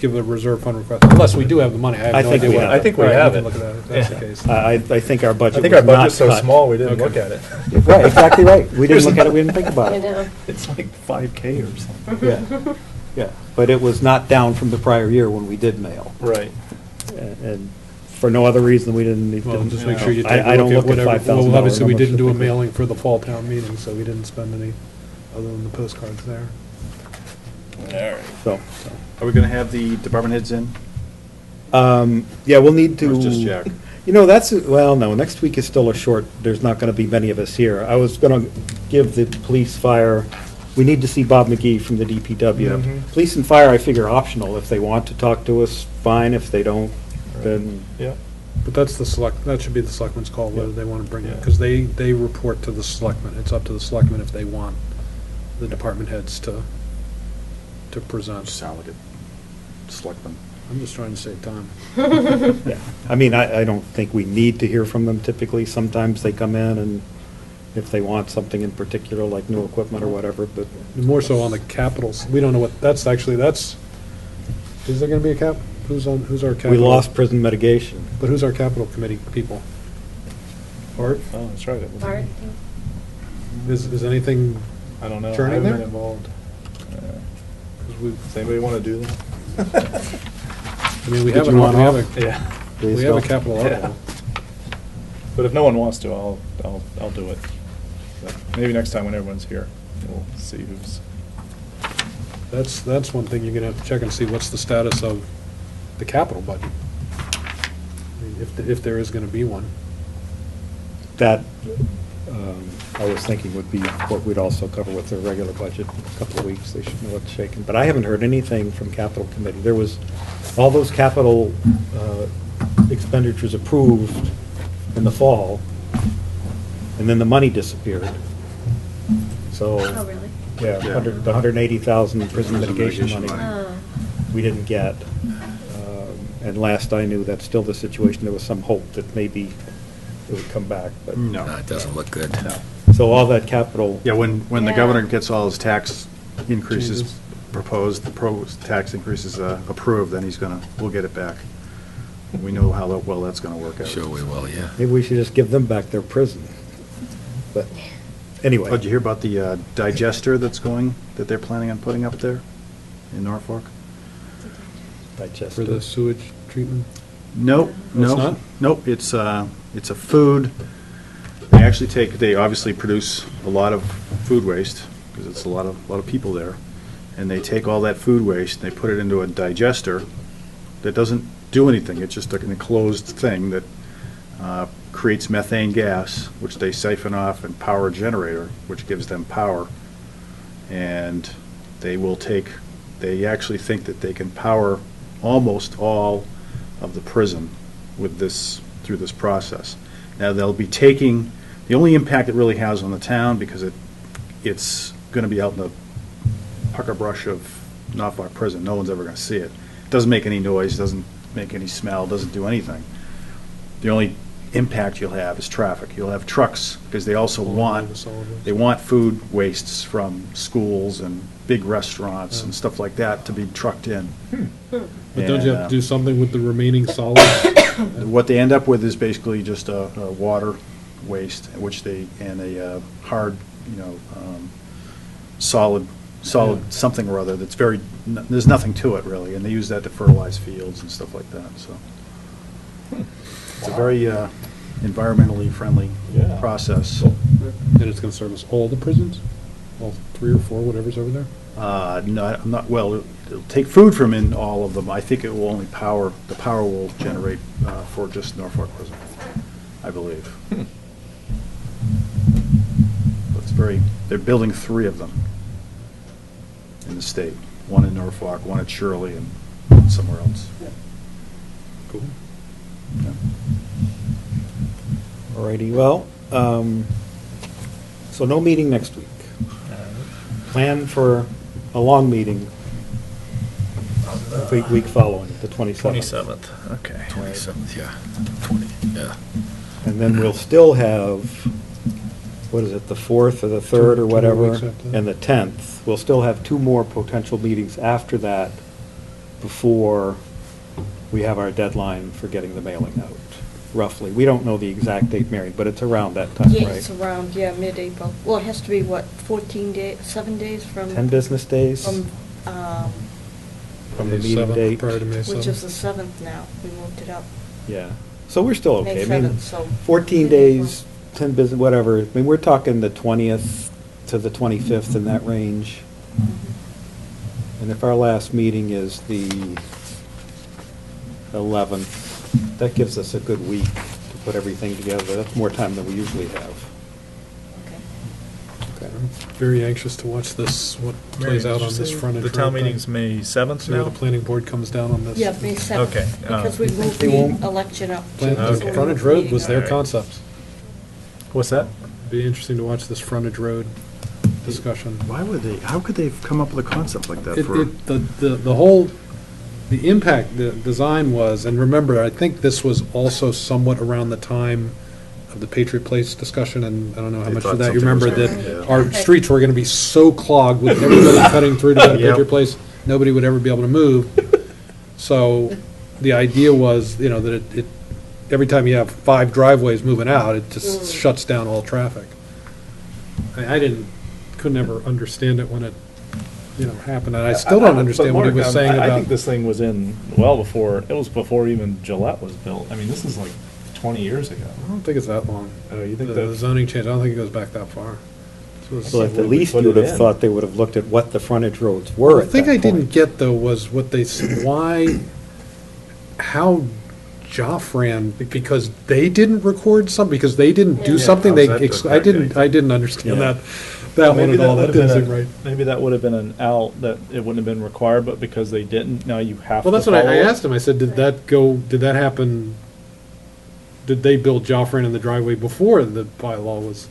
give a reserve fund request, unless we do have the money. I I have no think idea we what. have it. I think we All right, have can it. look at that if that's the Yeah. case. I think our budget I think was our not budget's so cut. small, we didn't Okay. look at it. Right, exactly right. We didn't look at it, we didn't think about I it. know. It's like 5K or something. Yeah, yeah. But it was not down from the prior year when we did mail. Right. And for no other reason, we didn't. Well, just make sure you take a I don't look look at at whatever, $5,000. well, obviously, we numbers didn't do a typically. mailing for the fall town meeting, so we didn't spend any, other than the postcards there. All right. So, Are we going to have the department heads in? yeah, we'll need to. Or is just Jack? You know, that's, well, no, next week is still a short, there's not going to be many of us here. I was going to give the police, fire, we need to see Bob McGee from the DPW. Mhm. Police and fire, I figure optional. If they want to talk to us, fine. If they don't, then, Yeah. But that's that should be the selectmen's call, whether they want to bring it, Yeah. because they report to the selectmen. It's up to the selectmen if they want the department heads to present. Sound like a selectman. I'm just trying to save time. yeah. I mean, I don't think we need to hear from them typically. Sometimes they come in and if they want something in particular, like new equipment or whatever, but More so on the capitals. We don't know what, that's, is there going to be a cap? Who's our capital? we lost prison mitigation. But who's our capital committee people? Art? Oh, that's right. Art? Is anything, I don't know. I Turning haven't there? been involved. 'cause we, Does anybody want to do that? I mean, we Did have you want off? Yeah. Please we have a go. capital Yeah. article. But if no one wants to, I'll do it. But maybe next time when everyone's here, we'll see who's. That's one thing you're gonna have to check and see what's the status of the capital budget. I mean, if there is gonna be one. That, I was thinking would be what we'd also cover with their regular budget in a couple of weeks. They should know what's shaking. But I haven't heard anything from capital committee. There was, all those capital expenditures approved in the fall, and then the money disappeared. So, Oh, really? yeah, the 180,000 prison mitigation money Oh. we didn't get. And last I knew, that's still the situation. There was some hope that maybe it would come back, but. No, it doesn't look good. So all that capital. Yeah, when the Yeah. governor gets all his tax increases Changes. proposed, the tax increases approved, then we'll get it back. We know how well that's gonna work out. Sure we will, yeah. Maybe we should just give them back their prison. But anyway. Oh, did you hear about the digester that they're planning on putting up there in Norfolk? Digest For the it. sewage treatment? Nope, It's nope, not? nope, it's a food, they obviously produce a lot of food waste, because it's a lot of people there, and they take all that food waste, and they put it into a digester that doesn't do anything, it's just an enclosed thing that creates methane gas, which they siphon off and power a generator, which gives them power, and they actually think that they can power almost all of the prison through this process. Now, they'll be taking, the only impact it really has on the town, because it's going to be out in the pucker brush of Norfolk Prison, no one's ever going to see it. It doesn't make any noise, doesn't make any smell, doesn't do anything. The only impact you'll have is traffic. You'll have trucks, because they also want food wastes from schools and big restaurants and stuff like that to be trucked in. But don't you have And, to do something with the remaining solids? what they end up with is basically just a water waste, and a hard, solid something or other that's there's nothing to it really, and they use that to fertilize fields and stuff like that, so. It's a very environmentally friendly Yeah. process. And it's gonna service all the prisons? All 3 or 4, whatever's over there? No, I'm not, well, it'll take food from in all of them. I think it will only the power will generate for just Norfolk Prison, I believe. They're building 3 of them in the state. One in Norfolk, one at Shirley, and one somewhere else. Cool. Yeah. Alrighty, well, so no meeting next week. Plan for a long meeting the week following, the 27th. Okay. 27th, yeah. 20, yeah. And then we'll still have, what is it, the 4th or the 3rd or 2 whatever, weeks after that. and the 10th. We'll still have 2 more potential meetings after that before we have our deadline for getting the mailing out, roughly. We don't know the exact date, Mary, but it's around that time, Yeah, right? it's around, mid-April. Well, it has to be, what, 14 days, 7 days from? 10 business days From, from the May meeting 7th, date. prior to May which is 7th. the 7th now. We moved it up. Yeah, so we're still okay. May I mean, 7th, so 14 mid-April. days, 10 business, whatever. I mean, we're talking the 20th to the 25th in that range. And if our last meeting is the 11th, that gives us a good week to put everything together. That's more time than we usually have. Okay. Okay. I'm very anxious to watch this, what plays out on this frontage. The town road thing. meeting's May 7th See where now? the planning board comes down on this. Yeah, May 7th. Okay, Because we moved They won't- the election up. Plan- to the Frontage meeting road was up. their Alright. concept. What's that? Be interesting to watch this frontage road discussion. Why would they, how could they have come up with a concept like that It, for? it, the whole, the impact, the design was, and remember, I think this was also somewhat around the time of the Patriot Place discussion, and I don't know how They much thought of that you something was remember, happening, that yeah. our streets were gonna be so clogged with everybody cutting through to go to Yep. Patriot Place, nobody would ever be able to move. So, the idea was, you know, that it, every time you have 5 driveways moving out, it just shuts down all traffic. I could never understand it when it, you know, happened, and I still don't understand what he was saying I about. think this thing was in well before, it was before even Gillette was built. I mean, this is like 20 years ago. I don't think it's that long. Oh, you The think the that? zoning change, I don't think it goes back that far. This was- So at the Where we least, put you would it have in. thought they would have looked at what the frontage roads were The at thing that I didn't point. get, though, was what they, why, how Joffran, because they didn't record something, because they didn't do Yeah. something, they, How's that I didn't understand Yeah. that one Maybe at all, that would've didn't been seem right. Maybe that would have been an out, that it wouldn't have been required, but because they didn't, now you have to Well, that's what I follow it. asked him, I said, did that happen, did they build Joffran in the driveway before the bylaw was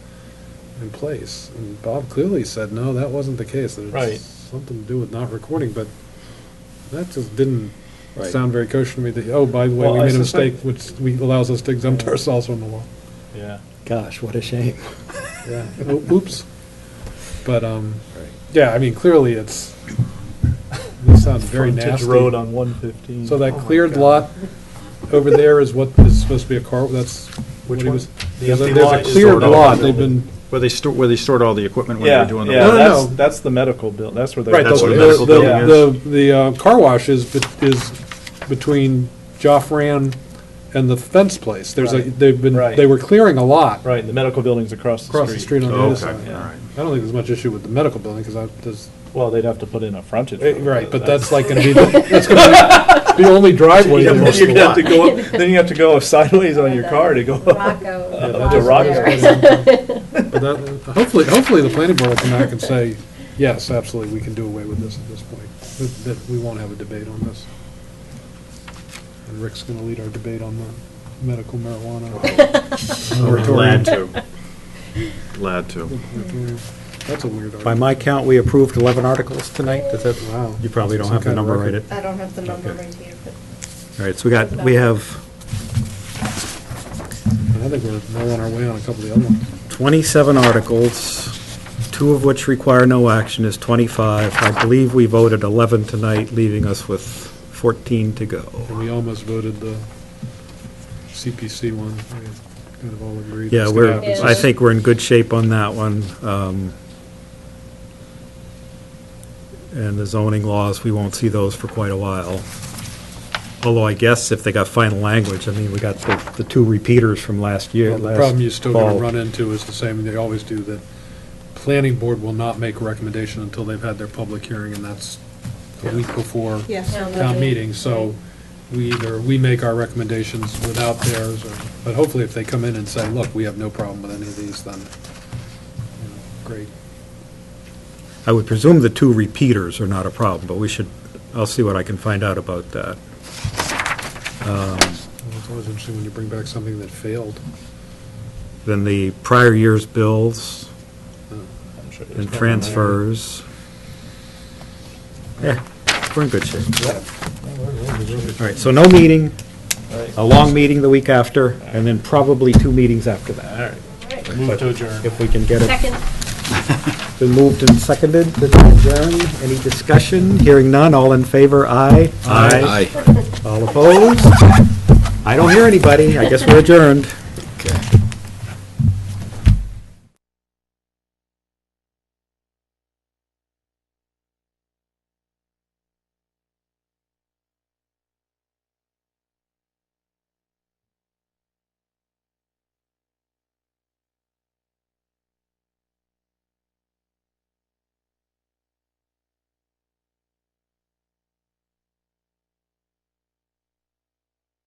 in place? And Bob clearly said, no, that wasn't the case, that Right. it's something to do with not recording, but that just didn't Right. sound very kosher to me, that, oh, by the way, Well, we I made a suspect- mistake, which allows us to exempt ourselves from the law. Yeah. Gosh, what a shame. Yeah. Oops. But, yeah, I mean, clearly it's, it sounds very Frontage nasty. road on 115. So that Oh my cleared God. lot over there is what is supposed to be a car, that's what Which he one? was. The There's a empty lot is cleared stored all lot, the they've building. been, Where they stored all the equipment when they Yeah, were doing the. yeah, No, no. that's the medical bill, that's where they. right, That's the, what a medical building the car wash is between Joffran and the fence place. There's a, Right. Right. they were clearing a lot Right, the medical building's across across the street on the Oh, other okay, side. all right. I don't think there's much issue with the medical building, because there's, Well, they'd have to put in a frontage. road, right, but that's like gonna be, that's gonna be the only driveway You'd there. have you'd have to go, then you have to go sideways on your car to go. Rocco. To Rocco. But that, hopefully the planning board will come back and say, yes, absolutely, we can do away with this at this point, that we won't have a debate on this. And Rick's gonna lead our debate on the medical marijuana. Glad to. Glad to. moratorium. That's a weird By argument. my count, we approved 11 articles tonight. Does that, Wow. you probably don't Some have the kind of number record. right. I don't have the number Okay. right here, but All right, so we have I think we're well on our way on a couple of the other ones. 27 articles, 2 of which require no action, is 25. I believe we voted 11 tonight, leaving us with 14 to go. And we almost voted the CPC one. We kind of all agreed. Yeah, it's we're, gonna happen. I think we're in good shape on that one. And the zoning laws, we won't see those for quite a while. Although I guess if they got final language, I mean, we got the 2 repeaters from last year. Well, the last problem you're still going fall. to run into is the same they always do, that planning board will not make a recommendation until they've had their public hearing, and that's a week before yes. town meeting. So we make our recommendations without theirs, but hopefully if they come in and say, look, we have no problem with any of these, then, you know, great. I would presume the 2 repeaters are not a problem, but I'll see what I can find out about that. Well, it's always interesting when you bring back something that failed. Then the prior year's bills I'm sure there's and nothing transfers. Yeah, we're in good shape. All right, so no meeting, there. Right. a long meeting the week after, and then probably 2 meetings after that. All right. Move to adjourn. If we can get it Second. Been moved and seconded to adjourn. Any discussion? Hearing none, all in favor, aye. Aye. All opposed? I don't hear anybody. I guess we're adjourned. Okay.